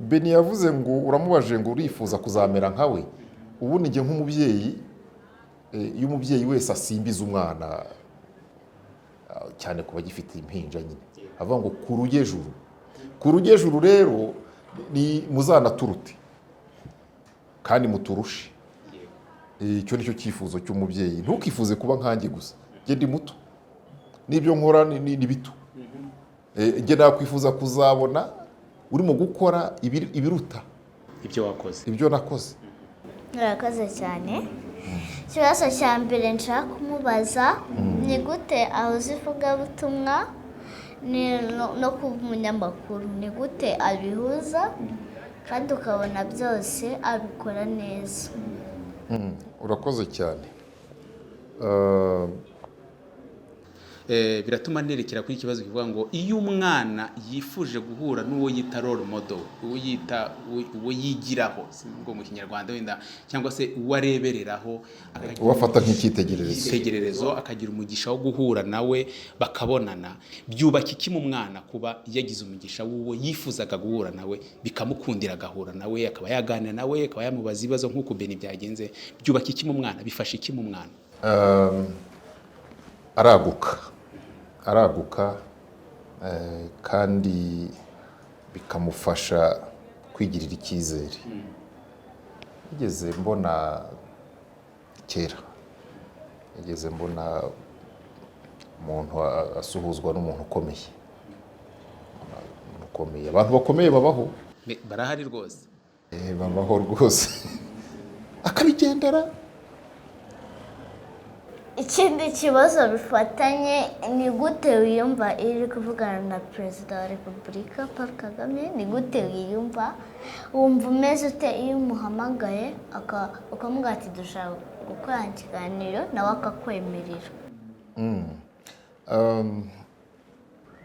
Beni yavuze ngo uramubaje ngo urifuza kuzamera nkawe. Ubundi njye nk'umubyeyi, iyo umubyeyi wese asimbiza umwana, cyane kuba gifite impinja nyine, avuga ngo kurugejuru. Kurugejuru rero ni muzanaturute kandi muturushe. Icyo nicyo cyifuzo cy'umubyeyi. Ntukifuze kuba nkanjye gusa, njye ndi muto, n'ibyo nkora ni bito. Njye nakwifuza kuzabona urimo gukora ibiruta ibyo wakoze, ibyo nakoze. Murakoze cyane. Ikibazo cya mbere nshaka kumubaza ni gute ahuza ivugabutumwa no kuba umunyamakuru, ni gute abihuza kandi ukabona byose abikora neza? Urakoze cyane. biratuma nerekera kuri ikibazo kivuga ngo iyo umwana yifuje guhura n'uwo yita role model, uwo yigiraho ngo mu kinyarwanda wenda, cyangwa se uwo arebereraho, ubafata nk'icyitegererezo, akagira umugisha wo guhura nawe bakabonana, byubaka iki mu mwana kuba yagize umugisha w'uwo yifuzaga guhura nawe, bikamukundira agahura nawe, akaba yaganira nawe, akaba yamubaza ibibazo nk'uko Beni byagenze, byubaka iki mu mwana, bifasha iki mu mwana? araguka kandi bikamufasha kwigirira icyizere. Nigeze mbona kera, umuntu asuhuzwa n'umuntu ukomeye. Abantu bakomeye babaho, barahari rwose, babaho rwose, akabigendera. Ikindi kibazo bifatanye, ni gute wiyumva iri kuvugana na Perezida wa Repubulika Paul Kagame? Ni gute wiyumva, wumva umeze ute iyo umuhamagaye ukamubwira ati dushaka gukora ikiganiro nawe akakwemerera?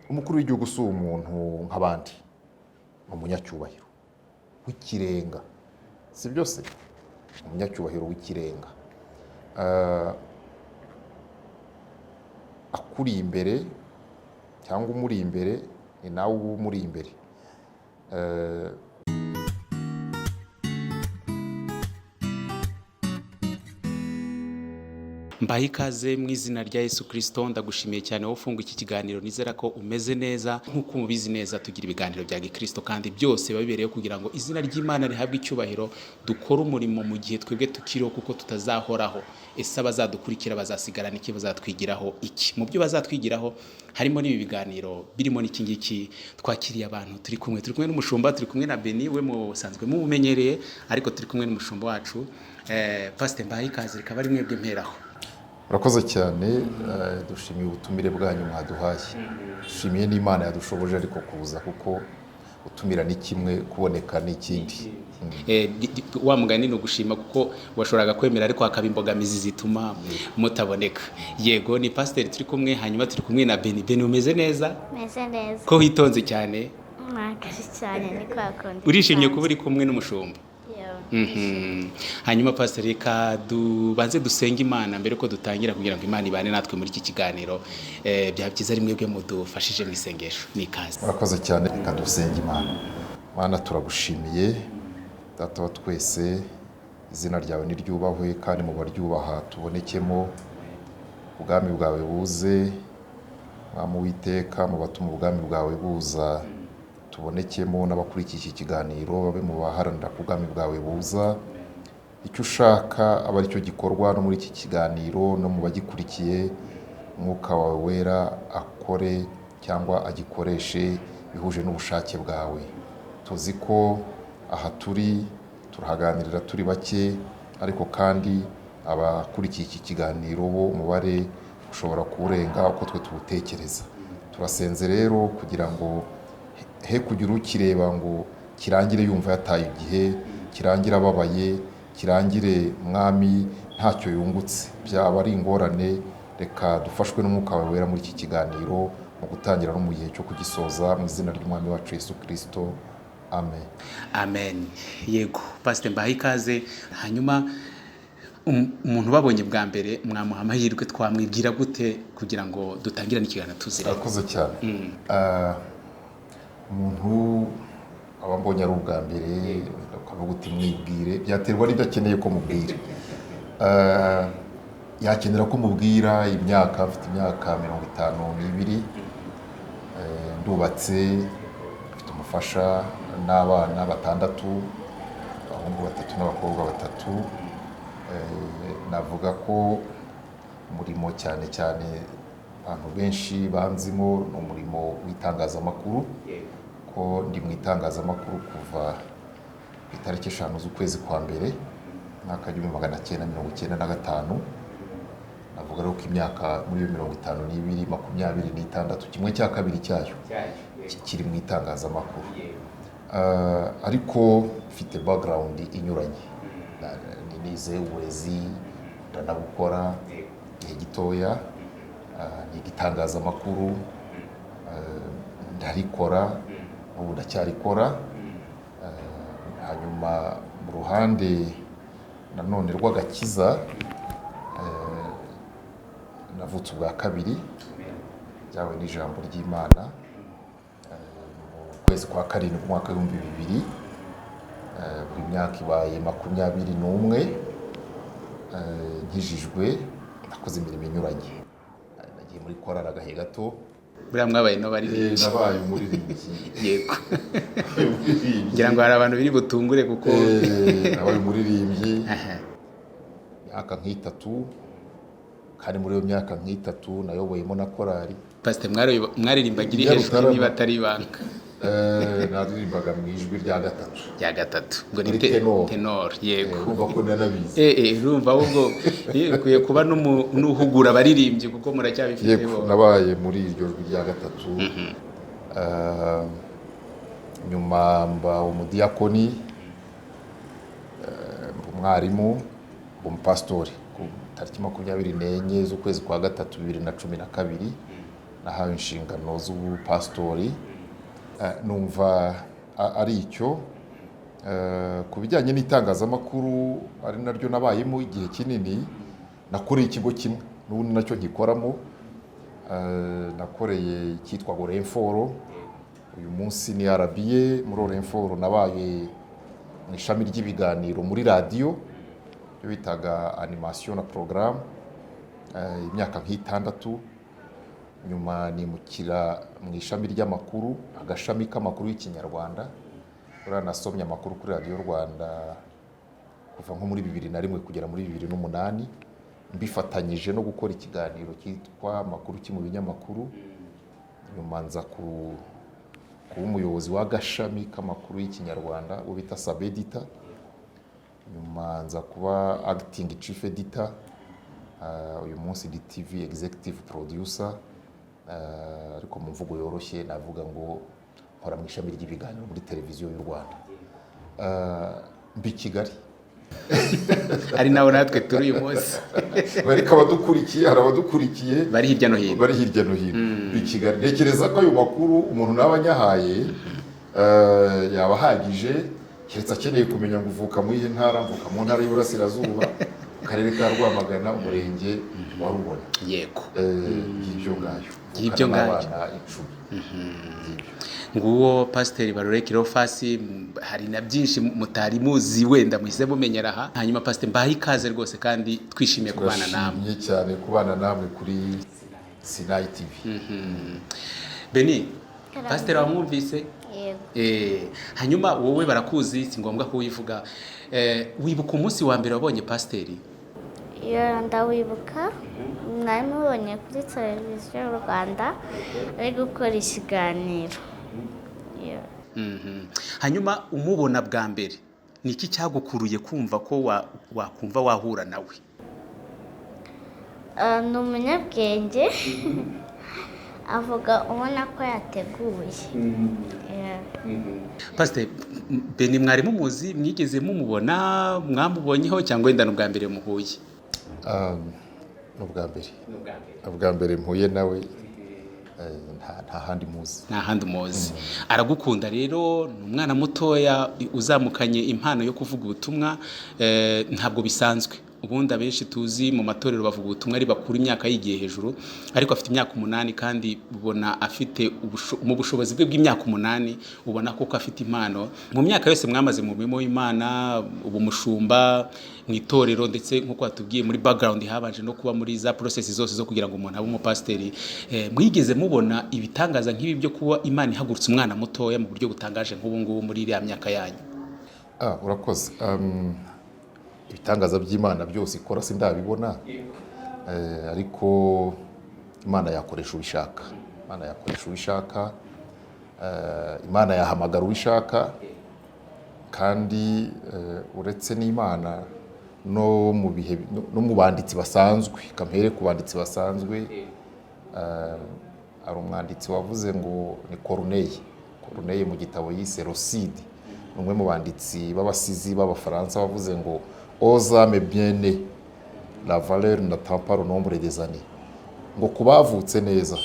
Umukuru w'igihugu si umuntu nk'abandi, ni umunyacyubahiro w'ikirenga, si byose, umunyacyubahiro w'ikirenga. Akuri imbere cyangwa umuri imbere, ni nawe uba umuri imbere. Mbaye ikaze mu izina rya Yesu Kristo, ndagushimiye cyane wowe ufunga iki kiganiro. Nizera ko umeze neza. Nk'uko mubizi neza, tugira ibiganiro bya Gikristo kandi byose babibereyeho kugira ngo izina ry'Imana rihabwe icyubahiro, dukore umurimo mu gihe twebwe tukiriho, kuko tutazahoraho. Ese abazadukurikira bazasigarana iki, bazatwigiraho iki? Mu byo bazatwigiraho harimo n'ibi biganiro birimo n'iki ngiki. Twakiriye abantu, turi kumwe n'umushumba, turi kumwe na Beni, we musanzwe mubumenyereye, ariko turi kumwe n'umushumba wacu Pastor Mbaye ikaze, rikaba ari mwebwe mperaho. Urakoze cyane. Dushimiye ubutumire bwanyu mwaduhaye. Dushimiye n'Imana yadushoboje ariko kuza, kuko utumira ni kimwe, kuboneka ni ikindi. Wa mugani ni ugushima, kuko washoboraga kwemera ariko hakaba imbogamizi zituma mutaboneka. Yego, ni Pastor turi kumwe, hanyuma turi kumwe na Beni. Beni, umeze neza? Meze neza. Ko witonze cyane? Mwakoze cyane, ni kwa kundi. Urishimye kuba uri kumwe n'umushumba? Hanyuma Pastor, reka dubanze dusenge Imana mbere ko dutangira, kugira ngo Imana ibane natwe muri iki kiganiro. Byaba byiza ari mwebwe mudufashije mu isengesho. Ni ikaze. Urakoze cyane. Reka dusenge Imana. Mana, turagushimiye Data wa twese, izina ryawe niryubahwe, kandi mu baryubaha tubonekemo. Ubwami bwawe buze, Mwami w'iteka, mu batuma ubwami bwawe buza tubonekemo, n'abakurikiye iki kiganiro babe mu baharanira ku bwami bwawe buza. Icyo ushaka aba aricyo gikorwa no muri iki kiganiro, no mu bagikurikiye. Umwuka wawe wera akore cyangwa agikoreshe bihuje n'ubushake bwawe. Tuzi ko aha turahaganirira turi bake, ariko kandi abakurikiye iki kiganiro bo umubare ushobora kuwurenga uko twe tuwutekereza. Turasenze rero kugira ngo he kugira ukireba ngo kirangire yumva yataye igihe, kirangire ababaye, kirangire Mwami ntacyo yungutse, byaba ari ingorane. Reka dufashwe n'umwuka wawe wera muri iki kiganiro, mu gutangira no mu gihe cyo kugisoza, mu izina ry'Umwami wacu Yesu Kristo, amen. Amen. Yego, Pastor Mbaye ikaze. Hanyuma umuntu babonye bwa mbere, mwamuha amahirwe, twamwibwira gute kugira ngo dutangirane ikiganiro tuzire? Urakoze cyane. Umuntu aba mbonye ari ubwa mbere ukavuga uti mwibwire, byaterwa n'ibyo akeneye ko mubwira. Yakenera ko mubwira imyaka, mfite imyaka 52, ndubatse, mfite umufasha n'abana 6, abahungu 3 n'abakobwa 3. Navuga ko umurimo cyane cyane abantu benshi banzimo ni umurimo w'itangazamakuru, ko ndi mu itangazamakuru kuva itariki 5 z'ukwezi kwa mbere mwaka 1995. Navuga rero ko imyaka muri 52, 26, kimwe cya kabiri cyayo kiri mu itangazamakuru. Ariko mfite background inyuranye, nize uburezi ndanabukora igihe gitoya, ni igitangazamakuru ndarikora, ubu ndacyarikora. Hanyuma mu ruhande nanone rw'agakiza, navutse ubwa kabiri byawe n'ijambo ry'Imana mu kwezi kwa 7 mwaka 2000. Imyaka ibaye 21 nkijijwe, nakoze imirimo inyuranye, nagiye muri korali agahe gato. buriya mwabaye no bari Nabaye umuririmbyi. yego ngira ngo hari abantu biri butungure kuko nabaye umuririmbyi myaka nk'itatu, kandi muri iyo myaka nk'itatu nayoboyemo na korali. Pastor mwaririmbaga iri hejuru niba atari ibanga. Naririmbaga mu ijwi rya gatatu ngo ni tenor. Yego urumva ko nanabizi. urumva ahubwo ukwiye kuba n'uhugura abaririmbyi kuko muracyabifite. Yego nabaye muri iryo jwi rya gatatu. Nyuma mba umudiyakoni, umwarimu, umupastori. Ku tariki 24 z'ukwezi kwa 3 2012 nahawe inshingano z'ubupastori. Numva ari icyo. Ku bijyanye n'itangazamakuru ari naryo nabayemo igihe kinini, nakoreye ikigo kimwe n'ubundi nacyo ngikoramo. Nakoreye icyitwa Orenforo, uyu munsi ni RBA. muri Orenforo nabaye mu ishami ry'ibiganiro muri radiyo, byo bitaga animation na programme, imyaka nk'itandatu. Nyuma nimukira mu ishami ry'amakuru, agashami k'amakuru y'Ikinyarwanda. Nasomye amakuru kuri radiyo Rwanda kuva nko muri 2001 kugera muri 2008, mbifatanyije no gukora ikiganiro cyitwa Amakuru ki mu binyamakuru. Nyuma nza kuba umuyobozi w'agashami k'amakuru y'Ikinyarwanda ubita sub editor. Nyuma nza kuba acting chief editor, uyu munsi ndi TV executive producer. Ariko mu mvugo yoroshye navuga ngo nkora mu ishami ry'ibiganiro muri televiziyo y'u Rwanda. Mbi Kigali. Ari nawe natwe turi uyu munsi. Bariko abadukurikiye, hari abadukurikiye bari hirya no hino. Mbi Kigali. Ntekereza ko ayo makuru umuntu nabanyahaye yaba hagije, keretse akeneye kumenya ngo uvuka mu ihe ntara. Mvuka mu ntara y'Iburasirazuba, akarere ka Rwamagana, umurenge wa Rubona. Yego ibyo ngayo. Nguwo Pasiteri Barore Kirofasi, hari na byinshi mutari muzi wenda muhise mumenyera aha. Hanyuma Pasiteri mbaye ikaze rwose kandi twishimiye kubana namwe. Twishimiye cyane kubana namwe kuri Sinai TV. Beni, Pasiteri wamwumvise? Yego. Hanyuma wowe barakuzi, si ngombwa ko wivuga. Wibuka umunsi wa mbere wabonye Pasiteri? Ndawibuka, namubonye kuri televiziyo y'u Rwanda ari gukora ikiganiro. Hanyuma umubona bwa mbere, ni iki cyagukuruye kumva ko wakumva wahura nawe? Ni umunyabwenge, avuga ubona ko yateguye. Pasiteri Beni, mwari mumuzi, mwigeze mumubona, mwamubonyeho cyangwa wenda ni ubwa mbere muhuye? Ni ubwa mbere mpuye nawe, nta handi muzi. Aragukunda rero, ni umwana mutoya uzamukanye impano yo kuvuga ubutumwa, ntabwo bisanzwe ubundi abenshi tuzi mu matorero bavuga ubutumwa ari bakuru imyaka yigiye hejuru, ariko afite imyaka 8 kandi ubona afite mu bushobozi bwe bw'imyaka 8 ubona koko afite impano. Mu myaka yose mwamaze mu mirimo y'Imana, ubu mushumba mu itorero, ndetse nk'uko watubwiye muri background habanje no kuba muri za process zose zo kugira ngo umuntu abe umupasiteri, mwigeze mubona ibitangaza nk'ibi byo kuba Imana ihagurutse umwana mutoya mu buryo butangaje nk'ubu ngubu muri iriya myaka yanyu? Urakoze. Ibitangaza by'Imana byose ikora sindabibona, ariko Imana yakoresha ubishaka. Imana yakoresha ubishaka, Imana yahamagara ubishaka, kandi uretse n'Imana no mu bihe no mu banditsi basanzwe, kampere ku banditsi basanzwe, ari umwanditsi wavuze ngo ni Corneille mu gitabo yise Roside, umwe mu banditsi b'abasizi b'abafaransa, wavuze ngo aux âmes bien-nées la valeur n'attend pas le nombre des années, ngo kubavutse neza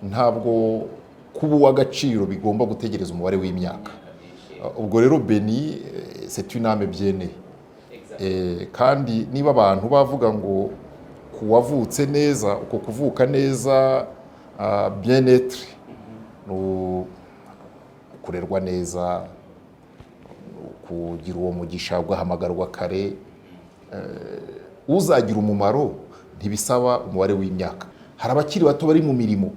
ntabwo kuba uw'agaciro bigomba gutegereza umubare w'imyaka. Ubwo rero Beni c'est une âme bien-née, kandi niba abantu bavuga ngo kuwavutse neza, uko kuvuka neza, bien-être, kurerwa neza, kugira uwo mugisha, ugahamagarwa kare, uzagira umumaro ntibisaba umubare w'imyaka. Hari abakiri bato bari mu mirimo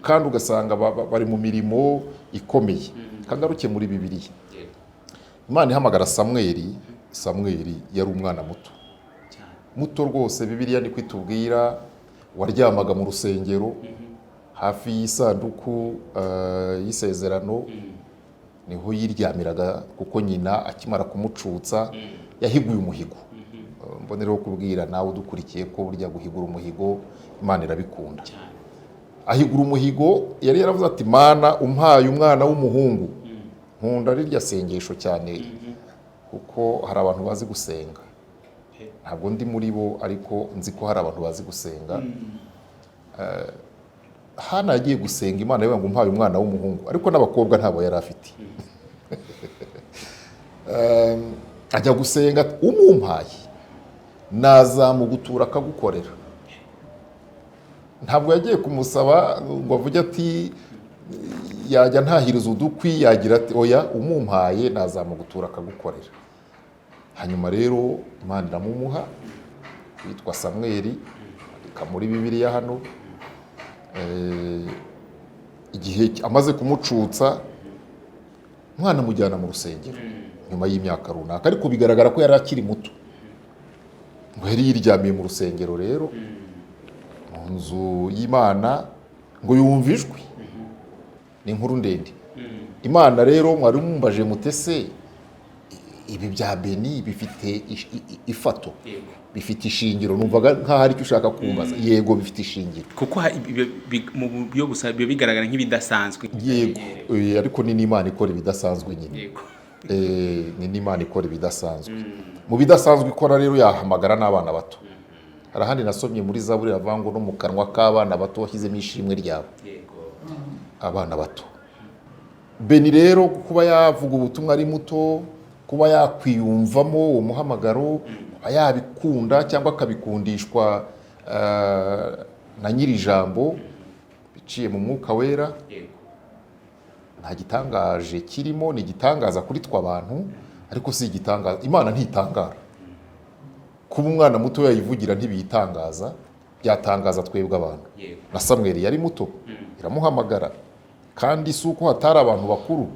kandi ugasanga bari mu mirimo ikomeye. Kagaruke muri Bibiliya, Imana ihamagara Samweli yari umwana muto rwose. Bibiliya ni kwitubwira waryamaga mu rusengero hafi y'isanduku y'isezerano, niho yiryamiraga, kuko nyina akimara kumucutsa yahiguye umuhigo. Mbonereho kubwira nawe udukurikiye ko burya guhigura umuhigo Imana irabikunda. Ahigura umuhigo, yari yaravuze ati Mana umpaye umwana w'umuhungu. Nkunda rirya sengesho cyane, kuko hari abantu bazi gusenga. Ntabwo ndi muri bo, ariko nzi ko hari abantu bazi gusenga. Hana yagiye gusenga, Imana yavuga ngo umpaye umwana w'umuhungu, ariko n'abakobwa ntabo yari afite. Ajya gusenga, umumpaye nazamugutura akagukorera. Ntabwo yagiye kumusaba ngo avuge ati yajya ntahiriza udukwi, yagira ati oya, umumpaye nazamugutura akagukorera. Hanyuma rero Imana iramumuha, witwa Samweli, muri Bibiliya hano. Igihe amaze kumucutsa, umwana amujyana mu rusengero nyuma y'imyaka runaka, ariko bigaragara ko yari akiri muto. Ngo yari yiryamiye mu rusengero rero, mu nzu y'Imana, ngo yumva ijwi. Ni inkuru ndende. Imana rero mwari mumbaje mutese ibi bya Beni bifite ifato, bifite ishingiro. Numvaga nkaho ari cyo ushaka kumbaza. Yego, bifite ishingiro, kuko mu buryo gusa bigaragara nk'ibidasanzwe. Yego, ariko ni n'Imana ikora ibidasanzwe nyine. Yego, ni n'Imana ikora ibidasanzwe. Mu bidasanzwe ikora rero yahamagara n'abana bato. Hari ahandi nasomye muri Zaburi avuga ngo no mu kanwa k'abana bato washyizemo ishimwe ryabo. Abana bato. Beni rero kuba yavuga ubutumwa ari muto, kuba yakwiyumvamo uwo muhamagaro, kuba yabikunda cyangwa akabikundishwa na nyiri ijambo biciye mu Mwuka Wera, nta gitangaje kirimo. Ni igitangaza kuri twe abantu, ariko si igitangaza. Imana ntitangara. Kuba umwana muto yayivugira ntibiyitangaza, byatangaza twebwe abantu. Na Samweli yari muto, iramuhamagara, kandi si uko hatari abantu bakuru,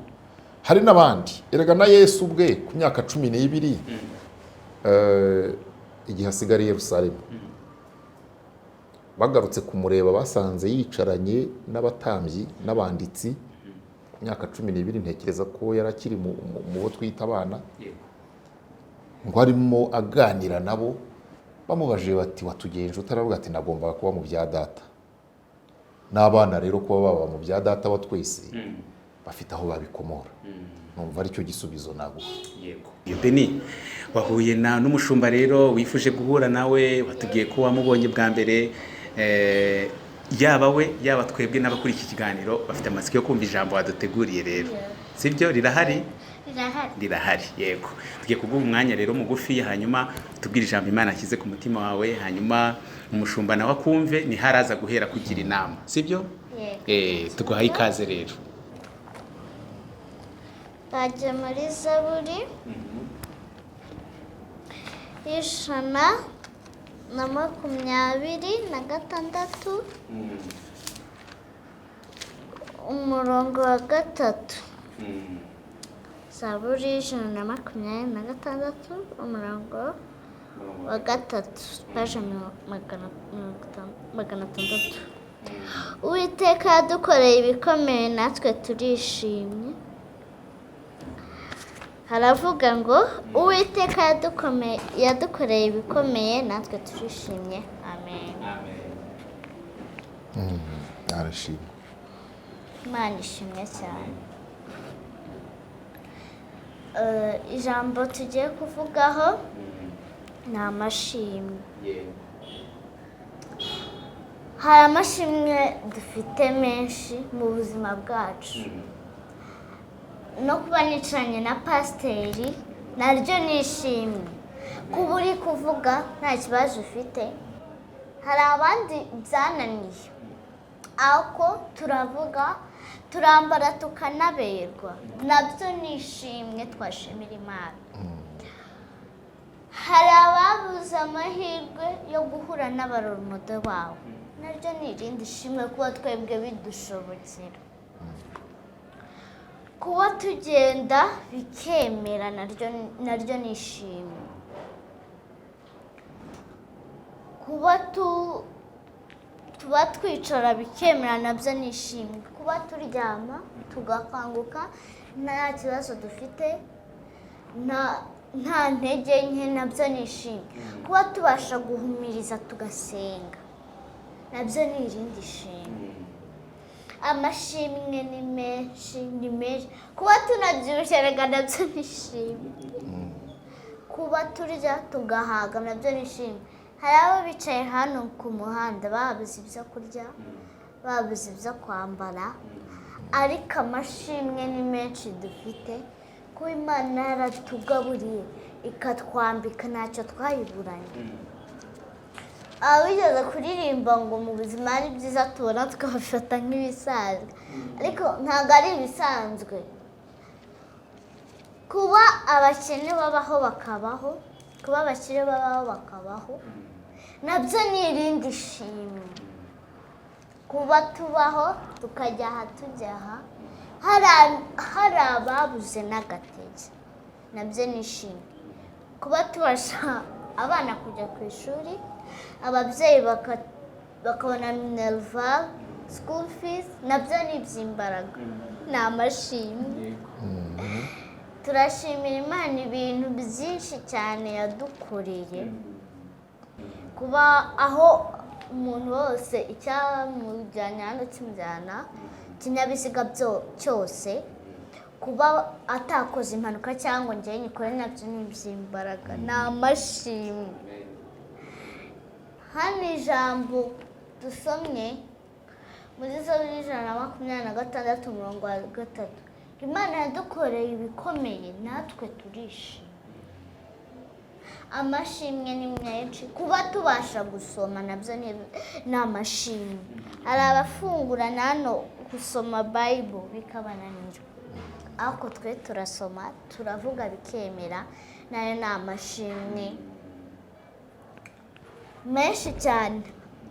hari n'abandi. Erega na Yesu ubwe ku myaka 12, igihe asigariye Yerusalemu, bagarutse kumureba basanze yicaranye n'abatambyi n'abanditsi. Ku myaka 12 ntekereza ko yari akiri mu bo twita abana, ngo arimo aganira nabo. Bamubajije bati watugenje utaravuga? Ati nagombaga kuba mu bya data. N'abana rero kuba baba mu bya data wa twese bafite aho babikomora. Numva ari cyo gisubizo naguha. Yego. Beni, wahuye n'umushumba rero wifuje guhura nawe, watubwiye ko wamubonye bwa mbere. Yaba we yaba twebwe n'abakuri iki kiganiro bafite amatsiko yo kumva ijambo waduteguriye rero. Sibyo rirahari? rirahari. Yego, tugiye kuguha umwanya rero mugufi, hanyuma tubwire ijambo Imana ashyize ku mutima wawe, hanyuma umushumba nawe akumve, ni haraza guhera kugira inama, sibyo? Tuguhaye ikaze rero. Bajya muri Zaburi y'ijana na 26 umurongo wa 3. Zaburi y'ijana na 26 umurongo wa 3, paje 600. Uwiteka yadukoreye ibikomeye natwe turishimye. Haravuga ngo Uwiteka yadukoreye ibikomeye natwe turishimye. Amen. arashimwe. Imana ishimwe cyane. Ijambo tugiye kuvugaho ni amashimwe. Hari amashimwe dufite menshi mu buzima bwacu. No kuba nicaranye na pasiteri naryo nishimye. Kuba uri kuvuga nta kibazo ufite. Hari abandi byananiye, ariko turavuga, turambara tukanaberwa, nabyo nishimwe, twashimira Imana. Hari ababuze amahirwe yo guhura n'abarorumudo babo, naryo ni irindi shimwe kuba twebwe bidushobokera. Kuba tugenda bikemera naryo ni ishimwe. Kuba tuba twicara bikemera nabyo ni ishimwe. Kuba turyama tugakanguka nta kibazo dufite, nta ntege nke, nabyo ni ishimwe. Kuba tubasha guhumiriza tugasenga nabyo ni irindi shimwe. Amashimwe ni menshi. Kuba tunabyibushye nabyo ni ishimwe. Kuba turya tugahaga nabyo ni ishimwe. Hari abo bicaye hano ku muhanda babuze ibyo kurya, babuze ibyo kwambara, ariko amashimwe ni menshi dufite. Kuba Imana yaratugaburiye ikatwambika ntacyo twayiburanye. Abigeze kuririmba ngo mu buzima ari byiza tubona tukabifata nk'ibisanzwe, ariko ntabwo ari ibisanzwe. Kuba abakene babaho bakabaho, kuba abakire babaho bakabaho, nabyo ni irindi shimwe. Kuba tubaho tukajya aha tujya aha, hari ababuze n'agatege, nabyo ni ishimwe. Kuba tubasha abana kujya ku ishuri, ababyeyi bakabona minerval, school fees, nabyo ni iby'imbaraga, ni amashimwe. Turashimira Imana ibintu byinshi cyane yadukoreye. Kuba aho umuntu wose icyamujyana hano kimujyana, ikinyabiziga cyose, kuba atakoze impanuka cyangwa njyewe nyikore, nabyo ni iby'imbaraga, ni amashimwe. Hano ijambo dusomye muri Zaburi y'ijana na 26 umurongo wa 3, Imana yadukoreye ibikomeye natwe turishimye. Amashimwe ni menshi. Kuba tubasha gusoma nabyo ni amashimwe. Hari abafungura hano gusoma Bible bikabananira, ariko twe turasoma turavuga bikemera, nayo ni amashimwe menshi cyane.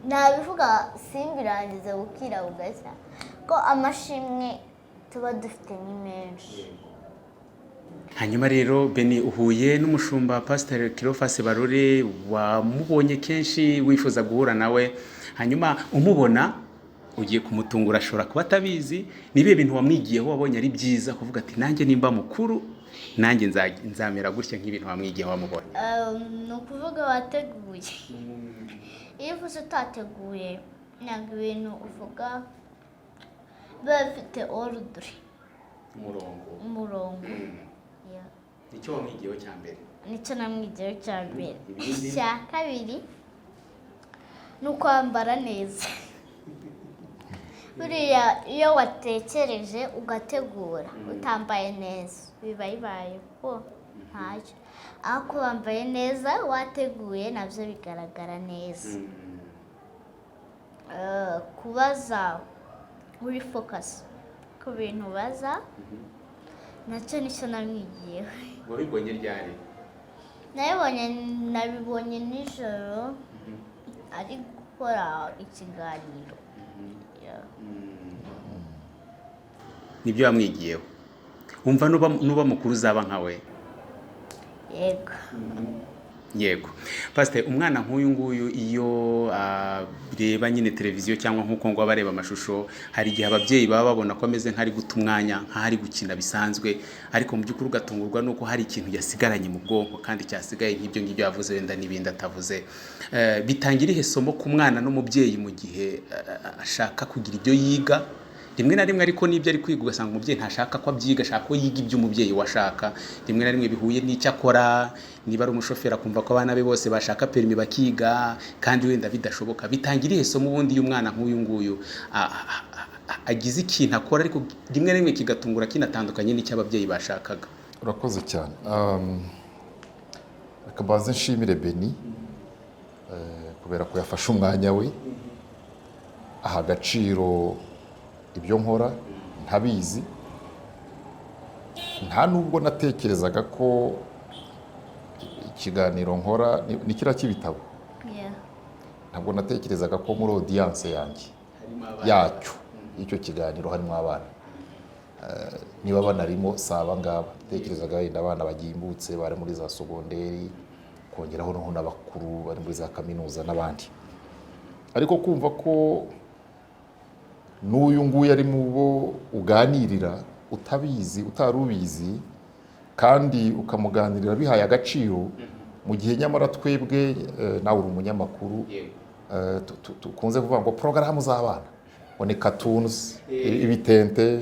Nabivuga simbirangize bukira bugashya, ko amashimwe tuba dufite ni menshi. Hanyuma rero Beni, uhuye n'umushumba Pastor Cleophas Barore, wamubonye kenshi, wifuza guhura nawe, hanyuma umubona ugiye kumutungura, ashobora kuba atabizi. Nibihe bintu wamwigiyeho wabonye ari byiza kuvuga ati nanjye nimba mukuru nanjye nzamera gutya nk'ibintu wamwigiyeho wamubona? Ni ukuvuga wateguye. Iyo uvuze utateguye ntabwo ibintu uvuga biba bifite ordre, umurongo. Nicyo wamwigiyeho cya mbere? Nicyo namwigiyeho cya mbere. Icya kabiri ni ukwambara neza. buriya iyo watekereje ugategura utambaye neza biba bibaye ko ntacyo, ariko wambaye neza wateguye nabyo bigaragara neza. Kubaza uri focus ku bintu ubaza nacyo nicyo namwigiyeho. wabibonye ryari? Nabibonye nijoro ari gukora ikiganiro. Yeah. nibyo wamwigiyeho. wumva nuba mukuru uzaba nkawe? Yego. Yego. Pastor, umwana nk'uyu nguyu iyo bireba nyine televiziyo cyangwa nk'uko ngo bareba amashusho, hari igihe ababyeyi baba babona ko ameze nk'ari guta umwanya, nk'ari gukina bisanzwe, ariko mu by'ukuri ugatungurwa nuko hari ikintu yasigaranye mu bwonko kandi cyasigaye nk'ibyo ngibyo yavuze wenda n'ibindi atavuze. Bitangira ihe somo ku mwana n'umubyeyi mu gihe ashaka kugira ibyo yiga, rimwe na rimwe ariko n'ibyo ari kwiga ugasanga umubyeyi ntashaka ko abyiga, ashaka ko yiga ibyo umubyeyi washaka. Rimwe na rimwe bihuye n'icyo akora, niba ari umushoferi akumva ko abana be bose bashaka perimi bakiga kandi wenda bidashoboka. Bitangira ihe somo ubundi y'umwana nk'uyu nguyu agize ikintu akora ariko rimwe na rimwe kigatungura kinatandukanye n'icyo ababyeyi bashakaga. Urakoze cyane. Reka mbanze nshimire Beni kubera ko yafashe umwanya we aha agaciro ibyo nkora ntabizi, nta nubwo natekerezaga ko ikiganiro nkora ni kiriya cy'ibitabo. Yeah. Ntabwo natekerezaga ko muri audience yanjye yacyo y'icyo kiganiro harimo abana. Niba banarimo saba ngaba, tekerezaga wenda abana bagimbutse bari muri za segonderi, kongeraho n'abakuru bari muri za kaminuza n'abandi. Ariko kumva ko n'uyu nguyu ari mu bo uganirira utabizi, utarubizi, kandi ukamuganirira bihaye agaciro, mu gihe nyamara twebwe nawe uri umunyamakuru tukunze kuvuga ngo porogaramu z'abana, ngo ni cartoons, ibitente,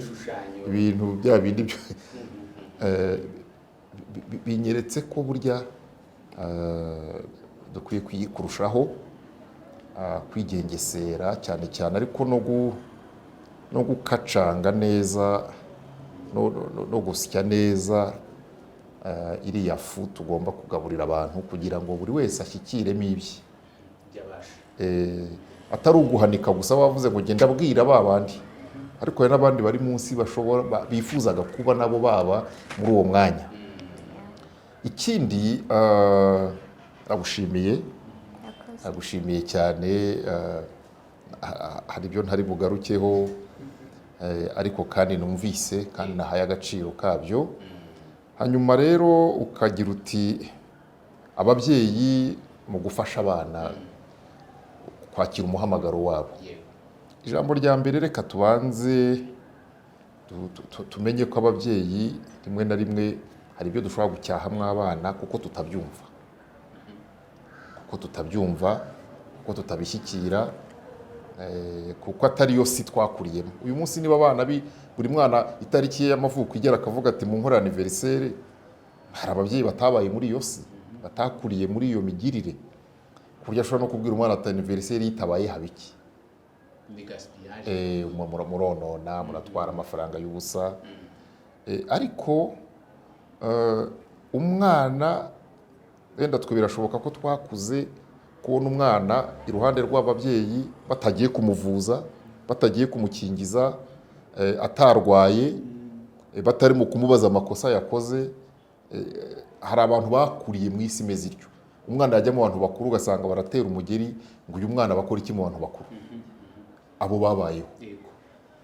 ibintu bya bindi binyeretse ko burya dukwiye kurushaho kwigengesera cyane cyane, ariko no gukacanga neza no gusya neza iriya fu tugomba kugaburira abantu kugira ngo buri wese ashyikiremo ibye, atari uguhanika gusa wavuze ngo genda abwira babandi, ariko hari n'abandi bari munsi bifuzaga kuba nabo baba muri uwo mwanya. Ikindi nagushimiye cyane, hari ibyo ntari bugarukeho ariko kandi numvise kandi nahaye agaciro kabyo. Hanyuma rero ukagira uti ababyeyi mu gufasha abana kwakira umuhamagaro wabo. Ijambo rya mbere reka tubanze tumenye ko ababyeyi rimwe na rimwe hari ibyo dushobora gucyahamwa abana kuko tutabyumva, kuko tutabishyikira, kuko atari yo si twakuriyemo. Uyu munsi niba abana buri mwana itariki ye y'amavuko igera akavuga ati mu nkora anniversaire, hari ababyeyi batabaye muri iyo si, batakuriye muri iyo migirire, ku buryo ashobora no kubwira umwana ati anniversaire yitabaye habiki, muronona, muratwara amafaranga y'ubusa. Ariko umwana wenda twe birashoboka ko twakuze kubona umwana iruhande rw'ababyeyi batagiye kumuvuza, batagiye kumukingiza, atarwaye, batari mu kumubaza amakosa yakoze. Hari abantu bakuriye mu isi imeze ityo, umwana yajya mu bantu bakuru ugasanga baratera umugeri ngo uyu mwana bakora iki mu bantu bakuru. Abo babayeho,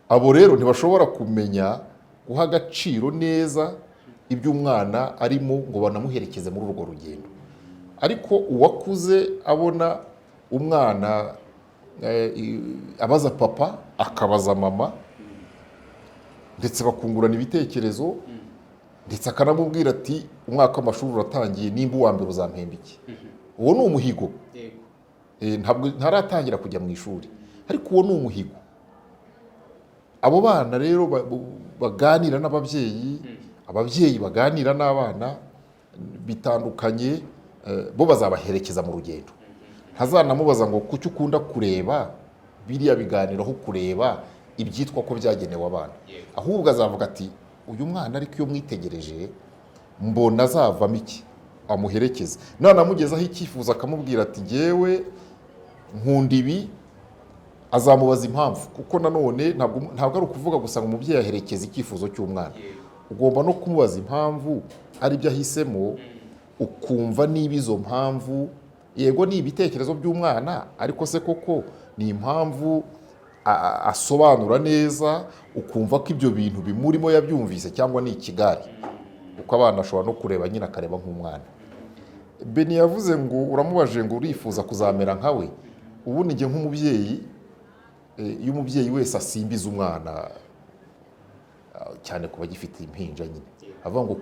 abo rero ntibashobora kumenya guha agaciro neza ibyo umwana arimo ngo banamuherekeze muri urwo rugendo. Ariko uwakuze abona umwana abaza papa akabaza mama, ndetse bakungurana ibitekerezo, ndetse akanamubwira ati umwaka w'amashuri uratangiye, nimba uwa mbere uzampemba iki. Uwo ni umuhigo, ntabwo ntaratangira kujya mu ishuri, ariko uwo ni umuhigo. Abo bana rero baganira n'ababyeyi, ababyeyi baganira n'abana bitandukanye, bo bazabaherekeza mu rugendo. Ntazanamubaza ngo kuki ukunda kureba biriya biganiro aho kureba ibyitwa ko byagenewe abana, ahubwo azavuga ati uyu mwana ariko iyo mwitegereje mbona azavamo iki, amuherekeze, nanamugezaho icyifuzo akamubwira ati ngewe nkunda ibi, azamubaza impamvu, kuko nanone ntabwo ari ukuvuga gusa ngo umubyeyi aherekeza icyifuzo cy'umwana, ugomba no kumubaza impamvu ari byo ahisemo, ukumva niba izo mpamvu yego ni ibitekerezo by'umwana, ariko se koko ni impamvu asobanura neza, ukumva ko ibyo bintu bimurimo yabyumvise cyangwa ni ikigari, kuko abana ashobora no kureba nyine akareba nk'umwana. Beni yavuze ngo uramubaje ngo urifuza kuzamera nkawe, ubundi njye nk'umubyeyi, iyo umubyeyi wese asimbiza umwana, cyane kuba gifite impinja nyine, avuga ngo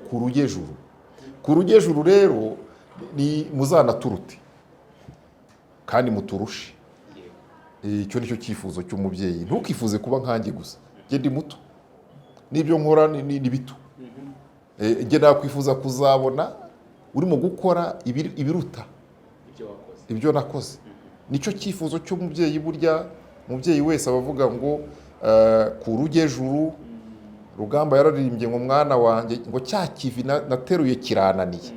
ku rugejuru rero ni muzanaturute kandi muturushe. Icyo nicyo cyifuzo cy'umubyeyi, ntukifuze kuba nkanjye gusa, njye ndi muto n'ibyo nkora ni bito, njye nakwifuza kuzabona urimo gukora ibiruta ibyo nakoze. Nicyo cyifuzo cy'umubyeyi. Burya umubyeyi wese abavuga ngo ku rugejuru, Rugamba yararirimbye ngo mwana wanjye ngo cya kivi nateruye kirananiye,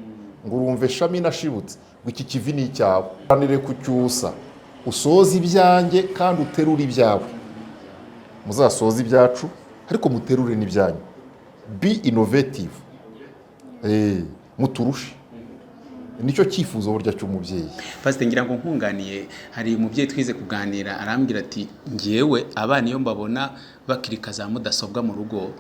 ngo urumve shami nashibutse, ngo iki kivi ni icyawe, uranire kucyusa, usoze ibyanjye kandi uterure ibyawe, muzasoze ibyacu ariko muterure n'ibyanyu, be innovative, muturushe. Nicyo cyifuzo burya cy'umubyeyi. Pastor, ngira ngo nkunganiye, hari umubyeyi twize kuganira arambwira ati ngewe abana iyo mbabona bakirika za mudasobwa mu rugo,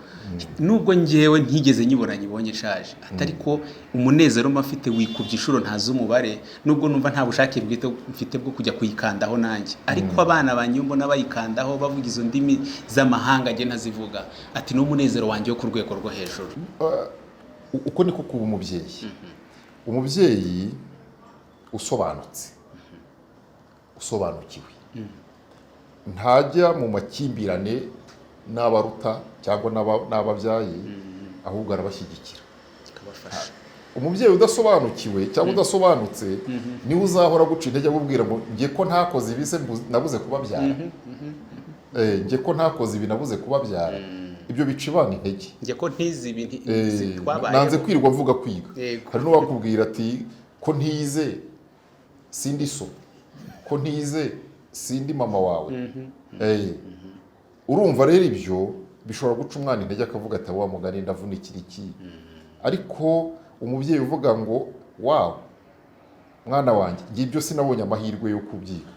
nubwo ngewe ntigeze nyibonye nshaje, atariko umunezero mafite wikubye inshuro ntazi umubare, nubwo numva nta bushake mfite bwo kujya kuyikandaho nanjye, ariko abana banjye mbona bayikandaho bavuga izo ndimi z'amahanga nge ntazivuga, ati n'umunezero wanjye wo ku rwego rwo hejuru. Uko niko kuba umubyeyi. Umubyeyi usobanukiwe, ntajya mu makimbirane n'abaruta cyangwa n'ababyaye, ahubwo arabashyigikira. Umubyeyi udasobanukiwe cyangwa udasobanutse niwe uzahora guca intege akubwira ngo njye ko ntakoze ibi se nabuze kubabyara, njye ko ntakoze ibi nabuze kubabyara. Ibyo bica ibana intege. Njye ko ntizi ibi twabaye, nanze kwirirwa mvuga kwiga. Hari n'uwakubwira ati ko ntize sindi so, ko ntize sindi mama wawe. Urumva rero ibyo bishobora guca umwana intege akavuga ati wa mugani ndavunikira iki. Ariko umubyeyi uvuga ngo wawe mwana wanjye, njye ibyo sinabonye amahirwe yo kubyiga,